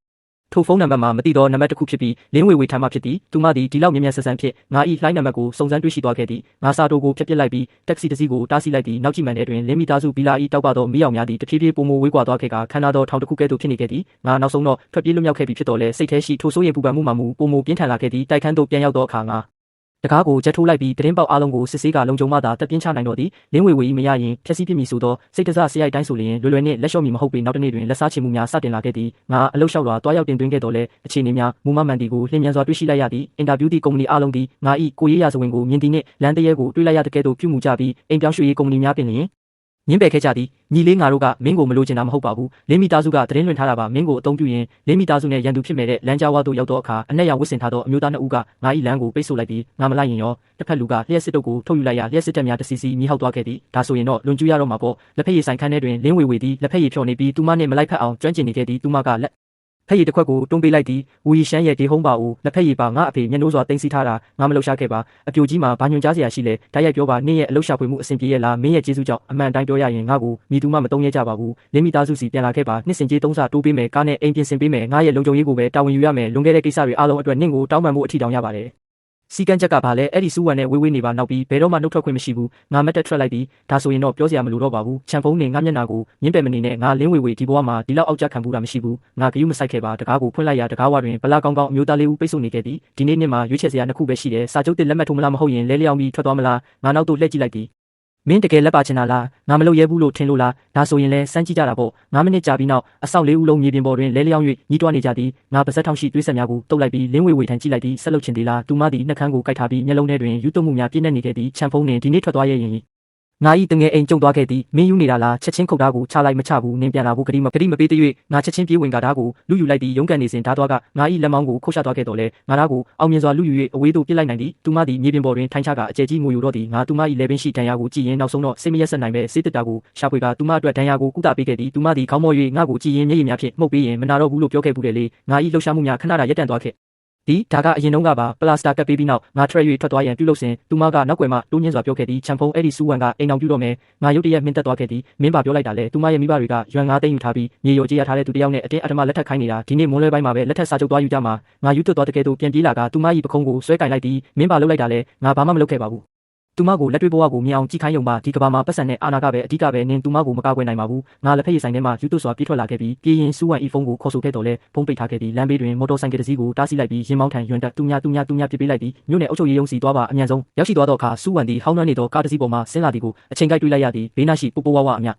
ထိုဖုန်းနံပါတ်မှာမသိသောနံပါတ်တစ်ခုဖြစ်ပြီးလင်းဝေဝေထမ်းမှဖြစ်သည်သူမသည်ဒီလောက်မြ мян ဆန်ဆန်ဖြစ်ငါ၏လှိုင်းနံပါတ်ကိုစုံစမ်းတွေ့ရှိသွားခဲ့သည်ငါစာတိုကိုဖျက်ပစ်လိုက်ပြီးတက္ကစီတစ်စီးကိုတားဆီးလိုက်သည်နောက်ကြည့်မှန်တဲ့တွင်လင်းမီသားစုဘီလာ၏တောက်ပသောမီးရောင်များသည်တဖြည်းဖြည်းပုံမဝေးကွာသွားခဲ့ကခန္ဓာသောထောင်တစ်ခုကဲ့သို့ဖြစ်နေခဲ့သည်ငါနောက်ဆုံးတော့ထွက်ပြေးလွတ်မြောက်ခဲ့ပြီဖြစ်တော်လဲစိတ်ထဲရှိထိုဆိုးရင်ပူပန်မှုမှမူပုံမပြင်းထန်လာခဲ့သည်တိုက်ခန်းသို့ပြန်ရောက်သောအခါငါတကားကိုချက်ထိုးလိုက်ပြီးတရင်ပေါက်အားလုံးကိုစစ်ဆေးကလုံခြုံမှသာတက်ပြင်းချနိုင်တော့သည်လင်းဝေဝေ၏မရရင်ဖြက်စီးပြစ်မီဆိုသောစိတ်တစစရိုက်တိုင်းဆိုလျင်လွယ်လွယ်နှင့်လက်လျှော့မီမဟုတ်ပေနောက်တစ်နေ့တွင်လက်စားချေမှုများစတင်လာခဲ့သည်ငါအလုရှောက်လွာတွားရောက်တင်သွင်းခဲ့တော်လဲအခြေအနေများမူမမှန်တီကိုလျင်မြန်စွာတွေ့ရှိလိုက်ရသည်အင်တာဗျူးသည့်ကုမ္ပဏီအားလုံးသည်ငါ၏ကိုရေးရာဇဝင်ကိုမြင်သည်နှင့်လမ်းတရဲကိုတွေ့လိုက်ရတဲ့ကဲ့သို့ပြုမှုကြပြီးအိမ်ပြောင်းရွှေ့ရေးကုမ္ပဏီများပင်လျင်ညင်းပယ်ခဲ့ကြသည်ညီလေးငါတို့ကမင်းကိုမလိုချင်တာမဟုတ်ပါဘူးလင်းမီသားစုကသတင်းလွှင့်ထားတာပါမင်းကိုအသုံးပြုရင်လင်းမီသားစုနဲ့ရန်သူဖြစ်မဲ့တဲ့လမ်းကြားဝါသို့ရောက်တော့အခါအနက်ရောင်ဝတ်ဆင်ထားသောအမျိုးသားနှစ်ဦးကငါ၏လမ်းကိုပိတ်ဆို့လိုက်ပြီးငါမလိုက်ရင်ရောတစ်ဖက်လူကလျှက်စစ်တုပ်ကိုထုတ်ယူလိုက်ရလျှက်စစ်တပ်များတစီစီမြေဟောက်သွားခဲ့သည်ဒါဆိုရင်တော့လွန်ကျူးရတော့မှာပေါ့လက်ဖက်ရည်ဆိုင်ခန်းထဲတွင်လင်းဝေဝေသည်လက်ဖက်ရည်ဖြော်နေပြီးသူမနှင့်မလိုက်ဖက်အောင်ကျွမ်းကျင်နေခဲ့သည်သူမကလက်ဖက်ရည်တစ်ခွက်ကိုတွန်းပေးလိုက်သည်ဝူရီရှမ်းရဲ့ဒေဟုံးပါဦးလက်ဖက်ရည်ပါငါအဖေမျက်နှိုးစွာတင်စီထားတာငါမလှုပ်ရှားခဲ့ပါအပြိုကြီးမှာဘာညွန်ကြားစရာရှိလဲတိုက်ရိုက်ပြောပါနင့်ရဲ့အလှုပ်ရှားဖွေမှုအစဉ်ပြေရဲ့လားမင်းရဲ့ကျေးဇူးကြောင့်အမှန်တိုင်းပြောရရင်ငါကိုမိသူမမတုံးရဲကြပါဘူးလင်းမိသားစုစီပြန်လာခဲ့ပါနှစ်စင်ကြီးသုံးဆတိုးပေးမယ်ကားနဲ့အိမ်ပြင်ဆင်ပေးမယ်ငါရဲ့လုံခြုံရေးကိုပဲတာဝန်ယူရမယ်လွန်ခဲ့တဲ့ကိစ္စတွေအားလုံးအတွက်နင့်ကိုတောင်းပန်မှုအထီတောင်ရပါတယ်စီကံချက်ကဘာလဲအဲ့ဒီစူးဝမ်နဲ့ဝေးဝေးနေပါနောက်ပြီးဘယ်တော့မှနှုတ်ထွက်ခွင့်မရှိဘူးငါမက်တက်ထွက်လိုက်ပြီးဒါဆိုရင်တော့ပြောစရာမလိုတော့ပါဘူးချန်ဖုံးနေငါမျက်နှာကိုညင်းပယ်မနေနဲ့ငါလင်းဝေဝေဒီဘဝမှာဒီလောက်အောက်ကျခံဘူးတာမရှိဘူးငါဂယုမဆိုင်ခဲ့ပါတကားကိုဖွင့်လိုက်ရတကားဝတွင်ဗလာကောင်းကောင်းအမျိုးသားလေးဦးပိတ်ဆို့နေခဲ့သည်ဒီနေ့နေ့မှာရွေးချယ်စရာနှစ်ခုပဲရှိတယ်စာချုပ်တစ်လက်မှတ်ထိုးမလားမဟုတ်ရင်လဲလျောင်းပြီးထွက်သွားမလားငါနောက်သို့လှည့်ကြည့်လိုက်သည်မင်းတကယ်လက်ပါချင်တာလားငါမလုပ်ရဲဘူးလို့ထင်လို့လားဒါဆိုရင်လဲစမ်းကြည့်ကြတာပေါ့9မိနစ်ကြာပြီးနောက်အဆောက်လေးဦးလုံးမြေပြင်ပေါ်တွင်လဲလျောင်း၍ညီးတွားနေကြသည်ငါပါဇက်ထောင်ရှိသွေးဆက်များကိုတုပ်လိုက်ပြီးလင်းဝေဝေထန်ကြည့်လိုက်သည်ဆက်လုပ်ချင်သေးလားသူမသည်နှက်ခမ်းကိုကိုက်ထားပြီးမျက်လုံးထဲတွင်ယူသွမှုများပြည့်နေနေခဲ့သည်ချန်ဖုံးနှင့်ဒီနေ့ထွက်သွားရဲ့ရင်ငါ၏တငယ်အိမ်ကျုံသွားခဲ့သည်မင်းယူနေတာလားချက်ချင်းခုတ်သားကိုချလိုက်မချဘူးနင်းပြန်လာဖို့ဂတိမပေးသေး၍ငါချက်ချင်းပြေးဝင်ကဓာတ်ကိုလူယူလိုက်ပြီးရုံးကန်နေစဉ်ဓာတ်သွားကငါ၏လက်မောင်းကိုခုတ်ချသွားခဲ့တော်လဲငါဓာတ်ကိုအောင်မြင်စွာလူယူ၍အဝေးသို့ပြစ်လိုက်နိုင်သည်သူမသည်မြေပြင်ပေါ်တွင်ထိုင်ချကအကျယ်ကြီးငိုယူတော့သည်ငါသူမ၏လေပင်ရှိဒဏ်ရာကိုကြည့်ရင်နောက်ဆုံးတော့စိတ်မရက်ဆက်နိုင်ပဲစေးတစ်တာကိုရှာဖွေကသူမအတွက်ဒဏ်ရာကိုကုသပေးခဲ့သည်သူမသည်ခေါင်းမော့၍ငါကိုကြည့်ရင်မျက်ရည်များဖြင့်မှုတ်ပေးရင်မနာတော့ဘူးလို့ပြောခဲ့ဘူးတယ်လေငါ၏လှုပ်ရှားမှုများခဏတာရပ်တန့်သွားခဲ့ဒီဒါကအရင်တုန်းကပါပလာစတာကပ်ပေးပြီးနောက်ငါထွက်၍ထွက်သွားရန်ပြုလုပ်စဉ်သူမကနောက်ွယ်မှတိုးညင်းစွာပြောခဲ့သည်ချန်ဖုံးအဲ့ဒီစူးဝမ်ကအိမ်အောင်ပြုတော့မယ်ငါရုတ်တရက်မင်းတက်သွားခဲ့သည်မင်းပါပြောလိုက်တာလေသူမရဲ့မိဘတွေကရွမ်9သိန်းယူထားပြီးမြေရော်ကြေးရထားတဲ့သူတယောက်နဲ့အတင်းအဓမ္မလက်ထပ်ခိုင်းနေတာဒီနေ့မွန်းလွဲပိုင်းမှာပဲလက်ထပ်စာချုပ်သွားယူကြမှာငါယူသွတ်သွားတဲ့ကဲသို့ပြန်ပြေးလာကသူမ၏ပခုံးကိုဆွဲကင်လိုက်သည်မင်းပါလုပ်လိုက်တာလေငါဘာမှမလုပ်ခဲ့ပါဘူးသူမကိုလက်တွေ့ဘဝကိုမြင်အောင်ကြည့်ခိုင်းရုံပါဒီကဘာမှာပတ်စံနဲ့အာနာကပဲအဓိကပဲနင်သူမကိုမကာကွယ်နိုင်ပါဘူးငါလက်ဖက်ရည်ဆိုင်ထဲမှာယူသွတ်စွာပြေးထွက်လာခဲ့ပြီးပြေးရင်စူးဝမ်ဤဖုန်းကိုခေါ်ဆိုခဲ့တော်လဲဖုန်းပိတ်ထားခဲ့ပြီးလမ်းဘေးတွင်မော်တော်ဆိုင်ကယ်တစ်စီးကိုတားဆီးလိုက်ပြီးရင်မောင်းထန်ယွန်းတက်သူများပြစ်ပေးလိုက်ပြီးမြို့နယ်အုပ်ချုပ်ရေးရုံးစီသွားပါအမြန်ဆုံးရောက်ရှိသွားတော့အခါစူးဝမ်သည်ဟောင်းနှွမ်းနေသောကားတစ်စီးပေါ်မှာဆင်းလာသည်ကိုအချိန်ကိုက်တွေ့လိုက်ရသည်ဘေးနားရှိပူပူဝဝအမ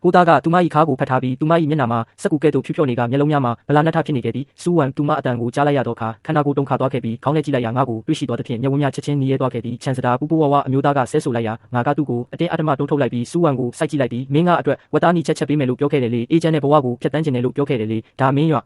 ြကိုသားကသူမ၏ခါကိုဖတ်ထားပြီးသူမ၏မျက်နှာမှာစက်ကူကဲ့သို့ဖြူဖြော်နေကမျက်လုံးများမှာဗလာနက်ထဖြစ်နေခဲ့သည်စူးဝမ်သူမအတန်ကိုကြားလိုက်ရတော့အခါခန္ဓာကိုယ်တုန်ခါသွားခဲ့ပြီးခေါင်းထဲကြည့်လိုက်ရငါကိုတွေ့ရှိသွားသဖြင့်မျက်ဝန်းများချက်ချင်းနီးရဲသွားခဲ့သည်ချန်စတာပူပူဝဝအမျိုးသားကဆဲဆိုလိုက်ရငါကသူ့ကိုအတင်းအဓမ္မတိုးထုတ်လိုက်ပြီးစူးဝမ်ကိုစိုက်ကြည့်လိုက်သည်မင်းကအတွက်ဝတ်သားနီးချက်ပေးမယ်လို့ပြောခဲ့တယ်လေအေဂျင့်နဲ့ဘဝကိုဖျက်တမ်းကျင်တယ်လို့ပြောခဲ့တယ်လေဒါမင်းရ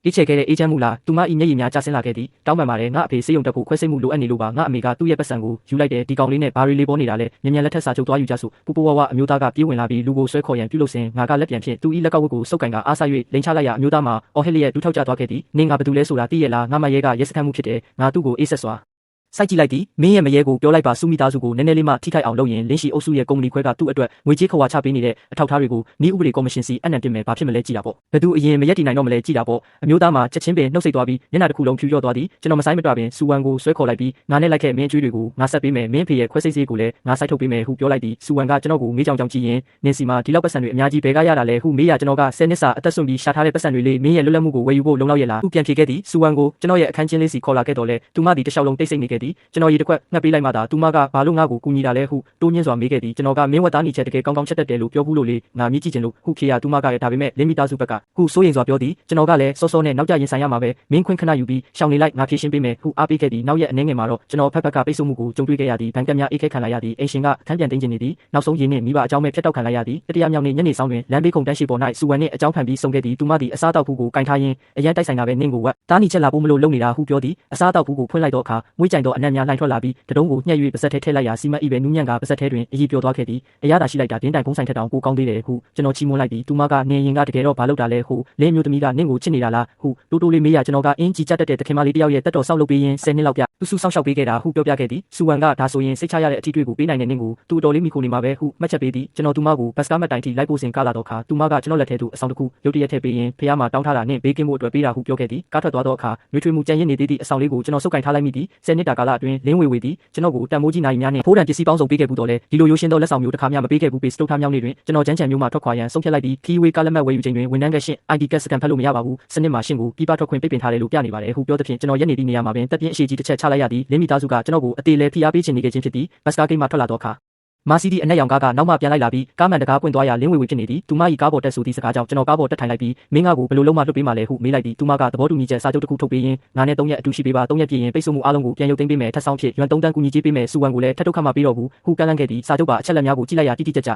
ွအေးချေခဲ့တဲ့အေဂျင့်မှုလားသူမ၏မျက်ရည်များကျဆင်းလာခဲ့သည်တောင်းပန်ပါတယ်ငါအဖေစေးရုံတက်ဖို့ခွဲစိတ်မှုလိုအပ်နေလို့ပါငါအမေကသူ့ရဲ့ပတ်စံကိုယူလိုက်တယ်ဒီကောင်လေးနဲ့ဘာရီလေးပေါ်နေတာလဲမြန်လက်ထက်စာချုပ်သွားယူကြစို့ပူပူဝဝအမျိုးသားကပြေးဝင်လာပြီးလူကိုဆွဲခေါ်ရန်ပြုလုပ်စဉ်ငါကလက်ပြန်ဖြင့်သူ၏လက်ကောက်ဝတ်ကိုစုပ်ကင်ကအားဆ၍လိန်ချလိုက်ရအမျိုးသားမှာအော်ဟစ်လျက်ဒူးထောက်ကျသွားခဲ့သည်နင်ငါဘသူလဲဆိုတာသိရလားငါမရဲကရဲစခန်းမှုဖြစ်တယ်ငါသူ့ကိုအေးဆက်စွာ စိုက်ကြည့်လိုက်သည်မင်းရဲ့မရဲကိုပြောလိုက်ပါစုမိသားစုကိုနည်းနည်းလေးမှထိခိုက်အောင်လုပ်ရင်လင်းရှိအုပ်စုရဲ့ကုမ္ပဏီခွဲကသူ့အတွက်ငွေကြေးခဝါချပေးနေတဲ့အထောက်အထားတွေကိုဤဥပဒေကော်မရှင်စီအနံတင်မယ်ဘာဖြစ်မလဲကြည့်တာပေါ့ဘယ်သူအရင်မရက်တည်နိုင်တော့မလဲကြည့်တာပေါ့အမျိုးသားမှာချက်ချင်းပင်နှုတ်ဆက်သွားပြီးမျက်နှာတစ်ခုလုံးဖြူလျော့သွားသည်ကျွန်တော်မဆိုင်မတွပင်စူဝမ်ကိုဆွဲခေါ်လိုက်ပြီးငါနဲ့လိုက်ခဲ့မင်းအကျွေးတွေကိုငါဆက်ပေးမယ်မင်းဖေရဲ့ခွဲစိတ်စေးကိုလည်းငါစိုက်ထုတ်ပေးမယ်ဟုပြောလိုက်သည်စူဝမ်ကကျွန်တော်ကိုမေးကြောင်ကြောင်ကြည့်ရင်နင်စီမှာဒီလောက်ပတ်စံတွေအများကြီးဘယ်ကရတာလဲဟုမေးရကျွန်တော်က10နှစ်စာအသက်ဆွန့်ပြီးရှာထားတဲ့ပတ်စံတွေလေးမင်းရဲ့လွတ်လပ်မှုကိုဝယ်ယူဖို့လုံလောက်ရဲ့လားသူပြန်ဖြေခဲ့သည်စူဝမ်ကိုကျွန်တော်ရဲ့အခန်းချင်းလေးစီခေါ်လာခဲ့တော့လေသူမသည်တစ်လျှောက်လုံးတိတ်ဆိတ်နေခဲ့သည်ကျွန်တော်ရေတစ်ခွက်ငှက်ပေးလိုက်မှသာသူမကဘာလို့ငါ့ကိုကူညီတာလဲဟုတိုးညင်းစွာမေးခဲ့သည်ကျွန်တော်ကမင်းဝတ်သားနေချက်တကယ်ကောင်းကောင်းချက်တက်တယ်လို့ပြောဘူးလို့လေငါမြည်ကြည့်ခြင်းလို့ဟုခေရသူမကလည်းဒါပေမဲ့လင်းမိသားစုဘက်ကဟုစိုးရင်စွာပြောသည်ကျွန်တော်ကလည်းစောစောနဲ့နောက်ကျရင်ဆိုင်ရမှာပဲမင်းခွင့်ခဏယူပြီးရှောင်နေလိုက်ငါဖြေရှင်းပေးမယ်ဟုအားပေးခဲ့သည်နောက်ရက်အနေငယ်မှာတော့ကျွန်တော်ဖက်ဖက်ကပိတ်ဆို့မှုကိုကြုံတွေ့ခဲ့ရသည်ဘဏ်ကများအိတ်ခဲခံလိုက်ရသည်အိမ်ရှင်ကအခန်းပြန်တင်းကျင်နေသည်နောက်ဆုံးရင်းနှင့်မိဘအကြောင်းမဲ့ဖျက်တောက်ခံလိုက်ရသည်တတိယမြောက်နေ့ညနေဆောင်တွင်လမ်းဘေးခုံတန်းရှိပေါ်၌စူဝမ်နှင့်အကြောင်းခံပြီးဆုံးခဲ့သည်သူမသည်အစားတောက်ဘူးကိုကင်ထားရင်းအရန်တိုက်ဆိုင်တာပဲနင့်ကိုဝက်တားနီချက်လာဖို့မလို့လုံနေတာဟုပြောသည်အစားတောက်ဘူးကိုဖွင့်လိုက်တော့အခါမွေးကြိုင်သောအနံ့များလှိုင်ထွက်လာပြီးတတုံးကိုညှက်၍ပါဇက်ထဲထည့်လိုက်ရာစီမတ်ဤပဲနူးညံ့ကပါဇက်ထဲတွင်အည်ပြောသွားခဲ့သည်အရသာရှိလိုက်တာဒင်းတိုင်ပုံးဆိုင်ထက်တောင်ကိုကောင်းသေးတယ်ဟုကျွန်တော်ချီးမွမ်းလိုက်သည်သူမကနေရင်ကတကယ်တော့ဘာလုပ်တာလဲဟုလင်းမျိုးသမီးကနင့်ကိုချစ်နေတာလားဟုတိုးတိုးလေးမေးရကျွန်တော်ကအင်းကြီးကြတတ်တဲ့တခင်မလေးတယောက်ရဲ့တက်တော်ဆောက်လုပ်ပေးရင်း10နှစ်လောက်ပြသူစုဆောက်ရှောက်ပေးခဲ့တာဟုပြောပြခဲ့သည်စူဝမ်ကဒါဆိုရင်စိတ်ချရတဲ့အထီးတွေ့ကိုပေးနိုင်တဲ့နင့်ကိုသူအတော်လေးမိခိုနေမှာပဲဟုမှတ်ချက်ပေးသည်ကျွန်တော်သူမကိုဘတ်စကားမတိုင်ထိလိုက်ပို့စဉ်ကလာတော့ခါသူမကကျွန်တော်လက်ထဲသို့အဆောင်တစ်ခုရုတ်တရက်ထည့်ပေးရင်းဖះမှာတောင်းထားတာနှင့်ဘေးကင်းဖို့အတွက်ပေးတာဟုပြောခဲ့သည်ကားထွက်သွားတော့အခါနှွေးထွေးမှုကြံရစ်နေသေးသည့်အဆောင်လေးကိုကျွန်တော်စုပ်ကင်ထားလိုက်မိသည်10နှစ်တာကာလအတွင်းလင်းဝေဝေသည်ကျွန်တော်ကိုတန်မိုးကြီးနိုင်များနှင့်ဖိုးတန်ပစ္စည်းပေါင်းစုံပေးခဲ့ဘူးတော့လေဒီလိုရိုးရှင်းသောလက်ဆောင်မျိုးတစ်ခါမှမပေးခဲ့ဘူးပေးစတုတ်ထားမြောင်းနေတွင်ကျွန်တော်ကျန်းချန်မျိုးမှထွက်ခွာရန်ဆုံးဖြတ်လိုက်ပြီးခီးဝေးကားလက်မှတ်ဝယ်ယူချိန်တွင်ဝန်ထမ်းကရှင်း ID ကတ်စကန်ဖတ်လို့မရပါဘူးစနစ်မှာရှင်းကိုပြပထွက်ခွင့်ပိတ်ပင်ထားတယ်လို့ပြနေပါတယ်ဟုပြောသဖြင့်ကျွန်တော်ရက်နေသည့်နေရာမှာပင်တပ်ပြင်းအရှိကြီးတစ်ချက်ချလိုက်ရသည်လင်းမိသားစုကကျွန်တော်ကိုအသေးလဲဖိအားပေးခြင်းနေခဲ့ခြင်းဖြစ်သည်ဘတ်စကားဂိမ်းမှထွက်လာတော့အခါမာစီဒီအနက်ရောင်ကားကနောက်မှပြန်လိုက်လာပြီးကားမှန်တကားပွင့်သွားရလင်းဝေဝေဖြစ်နေသည်သူမ၏ကားပေါ်တက်ဆိုသည့်စကားကြောင့်ကျွန်တော်ကားပေါ်တက်ထိုင်လိုက်ပြီးမင်းငါကိုဘယ်လိုလုံးမလွတ်ပေးမှလဲဟုမေးလိုက်သည်သူမကသဘောတူညီချက်စာချုပ်တစ်ခုထုတ်ပေးရင်းငါနဲ့3ရက်အတူရှိပေးပါ3ရက်ပြည့်ရင်ပိတ်ဆို့မှုအလုံးကိုပြန်ရုပ်သိမ်းပေးမယ်ထပ်ဆောင်ဖြစ်ရွမ်3တန်းကူညီကြေးပေးမယ်စူဝမ်ကိုလည်းထပ်ထုတ်ခတ်မှပေးတော့ဘူးဟုကန့်လန့်ခဲ့သည်စာချုပ်ပါအချက်လက်များကိုကြည့်လိုက်ရတိတိကျကျ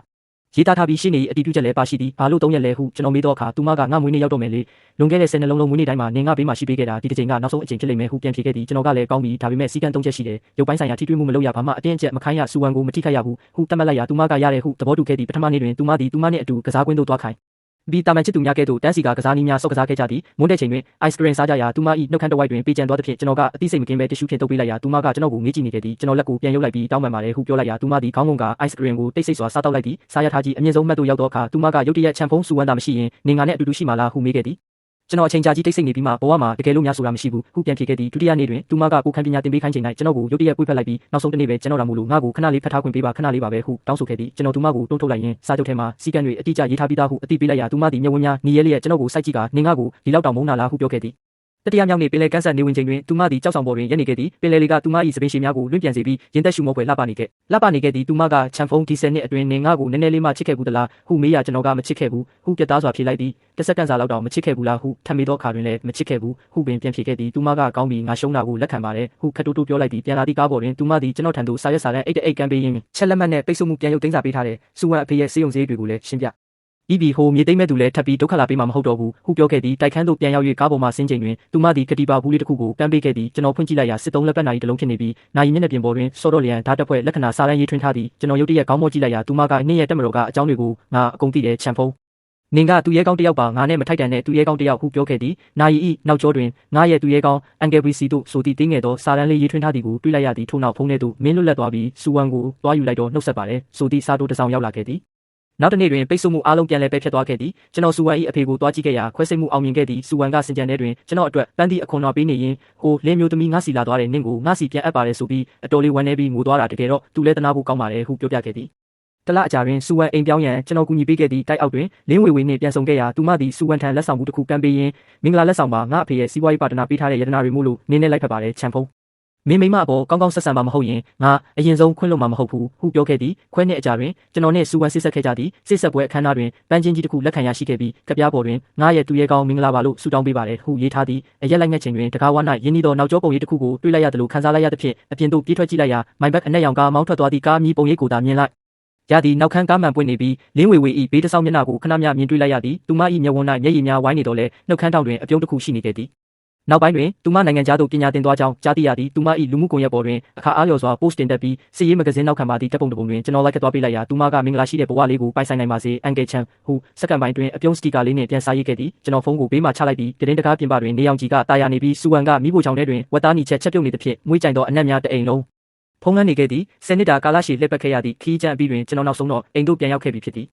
ရေးသားထားပြီးရှင်းနေအတီးပြုချက်လည်းပါရှိသည်ဘာလို့3ရက်လဲဟုကျွန်တော်မေးတော့အခါသူမကငါမွေးနေ့ရောက်တော့မယ်လေလွန်ခဲ့တဲ့10နှစ်လုံးမွေးနေ့တိုင်းမှာနင်ငါဘေးမှာရှိပေးခဲ့တာဒီတစ်ချိန်ကနောက်ဆုံးအချိန်ဖြစ်လိမ့်မယ်ဟုပြန်ဖြေခဲ့သည်ကျွန်တော်ကလည်းကောင်းပြီဒါပေမဲ့စီကံ3ချက်ရှိတယ်ရုပ်ပိုင်းဆိုင်ရာထိတွေ့မှုမလုပ်ရဘာမှအတင်းအကျပ်မခိုင်းရစူဝမ်ကိုမထိခိုက်ရဘူးဟုတတ်မှတ်လိုက်ရသူမကရတယ်ဟုသဘောတူခဲ့သည်ပထမနေ့တွင်သူမသည်သူမနှင့်အတူကစားကွင်းသို့သွားခိုင်းပြီးတာမန်ချစ်သူများကဲ့သို့တန်းစီကစားနည်းများဆော့ကစားခဲ့ကြသည်မွန်းတဲ့ချိန်တွင် ice cream စားကြရာသူမ၏နှုတ်ခမ်းတစ်ဝိုက်တွင်ပေးကျန်သွားသဖြင့်ကျွန်တော်ကအသိစိတ်မကင်းပဲတ िश ူးဖြင့်တုပ်ပေးလိုက်ရာသူမကကျွန်တော်ကိုငေးကြည့်နေခဲ့သည်ကျွန်တော်လက်ကိုပြန်ရုပ်လိုက်ပြီးတောင်းပန်ပါတယ်ဟုပြောလိုက်ရာသူမသည်ခေါင်းငုံက ice cream ကိုတိတ်ဆိတ်စွာစားတောက်လိုက်သည်စားရထားကြီးအမြင့်ဆုံးမှတ်သို့ရောက်တော့အခါသူမကရုတ်တရက်ချန်ဖုံးစူဝမ်းသာမရှိရင်နေငါနဲ့အတူတူရှိမှလားဟုမေးခဲ့သည်ကျွန်တော်အချိန်ကြာကြီးတိတ်ဆိတ်နေပြီးမှဘဝမှာတကယ်လို့များဆိုတာမရှိဘူးဟုပြန်ဖြေခဲ့သည်ဒုတိယနေ့တွင်သူမကကိုခန်းပညာသင်ပေးခိုင်းချိန်၌ကျွန်တော်ကိုရုတ်တရက်ပွေ့ဖက်လိုက်ပြီးနောက်ဆုံးတစ်နေ့ပဲကျွန်တော်လာမို့လို့ငါ့ကိုခဏလေးဖတ်ထားခွင့်ပေးပါခဏလေးပါပဲဟုတောင်းဆိုခဲ့သည်ကျွန်တော်သူမကိုတွန်းထုတ်လိုက်ရင်းစာချုပ်ထဲမှာစီကံတွေအတိအကျရေးထားပြီးသားဟုအသိပေးလိုက်ရာသူမသည်မျက်ဝန်းများညီရဲလျက်ကျွန်တော်ကိုစိုက်ကြည့်ကနေငါ့ကိုဒီလောက်တောင်မုန်းနာလားဟုပြောခဲ့သည်တတိယမြောက်နေ့ပင်လယ်ကန်းဆက်နေဝင်ချိန်တွင်သူမသည်ကြောက်ဆောင်ပေါ်တွင်ရပ်နေခဲ့သည်ပင်လယ်လေးကသူမ၏စပင်းရှည်များကိုလွင့်ပြန်စေပြီးရင်သက်ရှူမောဖွယ်လှပနေခဲ့သည်သူမကချန်ဖုံးဒီ10နှစ်အတွင်းနေငါ့ကိုနည်းနည်းလေးမှချစ်ခဲ့ဘူးသလားဟုမေးရကျွန်တော်ကမချစ်ခဲ့ဘူးဟုပြတ်သားစွာဖြေလိုက်သည်တစ်စက္ကန့်စာလောက်တောင်မချစ်ခဲ့ဘူးလားဟုထပ်မေးသောအခါတွင်လည်းမချစ်ခဲ့ဘူးဟုပင်ပြန်ဖြေခဲ့သည်သူမကကောင်းပြီငါရှုံးတာကိုလက်ခံပါတယ်ဟုခတ်တိုးတိုးပြောလိုက်သည်ပြန်လာသည့်ကားပေါ်တွင်သူမသည်ကျွန်တော်ထံသို့စာရွက်စာတမ်းအိတ်ကမ်းပေးရင်းချက်လက်မှတ်နဲ့ပိတ်ဆို့မှုပြန်ရုပ်သိမ်းစာပေးထားတဲ့စူဝမ်အဖေရဲ့စေယုံစည်းတွေကိုလည်းရှင်းပြဤပြီးဟိုမြေသိမ့်မဲ့သူလည်းထပ်ပြီးဒုက္ခလာပေးမှာမဟုတ်တော့ဘူးဟုပြောခဲ့သည်တိုက်ခန်းသို့ပြန်ရောက်၍ကားပေါ်မှဆင်းချိန်တွင်သူမသည်ကတိပါဘူးလေးတစ်ခုကိုကမ်းပေးခဲ့သည်ကျွန်တော်ဖွင့်ကြည့်လိုက်ရာစစ်သုံးလက်ပတ်နာရီတစ်လုံးဖြစ်နေပြီးနာရီမျက်နှာပြင်ပေါ်တွင်စောတော့လျံဓာတ်တက်ဖွဲ့လက္ခဏာစာတမ်းရေးထွင်းထားသည်ကျွန်တော်ရုတ်တရက်ခေါင်းမော့ကြည့်လိုက်ရာသူမကနှင်းရဲ့တက်မတော်ကအကြောင်းတွေကိုငါအကုန်သိတယ်ချန်ဖုံးနင်ကသူရဲကောင်းတစ်ယောက်ပါငါနဲ့မထိုက်တန်တဲ့သူရဲကောင်းတစ်ယောက်ဟုပြောခဲ့သည်နာရီဤနောက်ကျောတွင်ငါရဲ့သူရဲကောင်းအန်ဂယ်ဘရီစီတို့ဆိုသည့်တင်းငယ်သောစာတမ်းလေးရေးထွင်းထားသည်ကိုတွေ့လိုက်ရသည်ထို့နောက်ဖုန်းထဲသို့မင်းလွတ်လပ်သွားပြီးစူဝမ်ကိုတွားယူလိုက်တော့နှုတ်ဆက်ပါတယ်ဆိုသည့်စာတိုးတစ်စောင်ရောက်လာခဲ့သည်နောက်တစ်နေ့တွင်ပိတ်ဆို့မှုအလုံးပြန်လဲပဲဖြတ်သွားခဲ့သည်ကျွန်တော်စူဝမ်၏အဖေကိုတွားကြည့်ခဲ့ရာခွဲစိတ်မှုအောင်မြင်ခဲ့သည်စူဝမ်ကစင်ကြံထဲတွင်ကျွန်တော်အတွက်ပန်းသည့်အခွန်တော်ပေးနေရင်ဟိုလင်းမျိုးသမီးငါစီလာသွားတယ်နင့်ကိုငါစီပြန်အပ်ပါတယ်ဆိုပြီးအတော်လေးဝမ်းနေပြီးငိုသွားတာတကယ်တော့သူလဲတနာဖို့ကောင်းပါတယ်ဟုပြောပြခဲ့သည်တလအကြာတွင်စူဝမ်အိမ်ပြောင်းရန်ကျွန်တော်ကူညီပေးခဲ့သည့်တိုက်အောက်တွင်လင်းဝေဝေနှင့်ပြန်ဆုံခဲ့ရာသူမသည်စူဝမ်ထံလက်ဆောင်မှုတစ်ခုကမ်းပေးရင်းမင်္ဂလာလက်ဆောင်ပါငါအဖေရဲ့စီးပွားရေးပါတနာပေးထားတဲ့ယတနာတွေမို့လို့နင်းနဲ့လိုက်ဖက်ပါတယ်ချန်ဖုံးမင်းမိမအပေါ်ကောင်းကောင်းဆက်ဆံမှာမဟုတ်ရင်ငါအရင်ဆုံးခွင့်လွှတ်မှာမဟုတ်ဘူးဟုပြောခဲ့သည်ခွဲနှစ်အကြာတွင်ကျွန်တော်နှင့်စူဝမ်စစ်ဆက်ခဲ့ကြသည်စစ်ဆက်ပွဲအခမ်းအနားတွင်ပန်းချင်းကြီးတစ်ခုလက်ခံရရှိခဲ့ပြီးကပြားပေါ်တွင်ငါရဲ့သူရဲကောင်းမင်္ဂလာပါလို့ဆုတောင်းပေးပါတယ်ဟုရေးထားသည်အရက်လိုက်ငှက်ချိန်တွင်တကားဝါ၌ရင်းနှီးသောနောက်ကျောပုံရိပ်တစ်ခုကိုတွေ့လိုက်ရတယ်လို့ခန်းစားလိုက်ရသဖြင့်အပြင်သို့ပြေးထွက်ကြည့်လိုက်ရာမိုင်ဘက်အနက်ရောင်ကားမောင်းထွက်သွားသည့်ကားမြည်ပုံရိပ်ကိုသာမြင်လိုက်ရသည်နောက်ခန်းကားမှန်ပွင့်နေပြီးလင်းဝေဝေ၏ဘေးတစ်ဆောက်မျက်နှာကိုခဏမျှမြင်တွေ့လိုက်ရသည်သူမ၏မျက်ဝန်း၌မျက်ရည်များဝိုင်းနေတော့လဲနှုတ်ခမ်းထောင်တွင်အပြုံးတစ်ခုရှိနေခဲ့သည် နောက်ပိုင်းတွင်သူမနိုင်ငံသားတို့ပညာသင်သွားကြောင်းကြားသိရသည်သူမ၏လူမှုကွန်ရက်ပေါ်တွင်အခါအားလျော်စွာ post တင်တက်ပြီးစစ်ရေးမဂဇင်းနောက်ခံပါသည့်ဓာတ်ပုံတစ်ပုံတွင်ကျွန်တော်လိုက်ခတ်သွားပေးလိုက်ရာသူမကမင်္ဂလာရှိတဲ့ဘဝလေးကိုပိုင်ဆိုင်နိုင်ပါစေအန်ကယ်ချန်ဟုစက္ကန့်ပိုင်းတွင်အပြုံးစတီကာလေးနှင့်ပြန်စားရေးခဲ့သည်ကျွန်တော်ဖုန်းကိုဘေးမှချလိုက်ပြီးတရင်တကားပြင်ပတွင်နေအောင်ကြီးကတာယာနေပြီးစူဝမ်ကမိဖို့ချောင်ထဲတွင်ဝက်သားနီချက်ပြုတ်နေသဖြင့်မွေးကြိုင်သောအနက်များတအိမ်လုံးဖုံးငန်းနေခဲ့သည်10နှစ်တာကာလရှည်လှည့်ပတ်ခဲ့ရသည့်ခီးကျန်းအပြီးတွင်ကျွန်တော်နောက်ဆုံးတော့အိမ်သို့ပြန်ရောက်ခဲ့ပြီဖြစ်သည်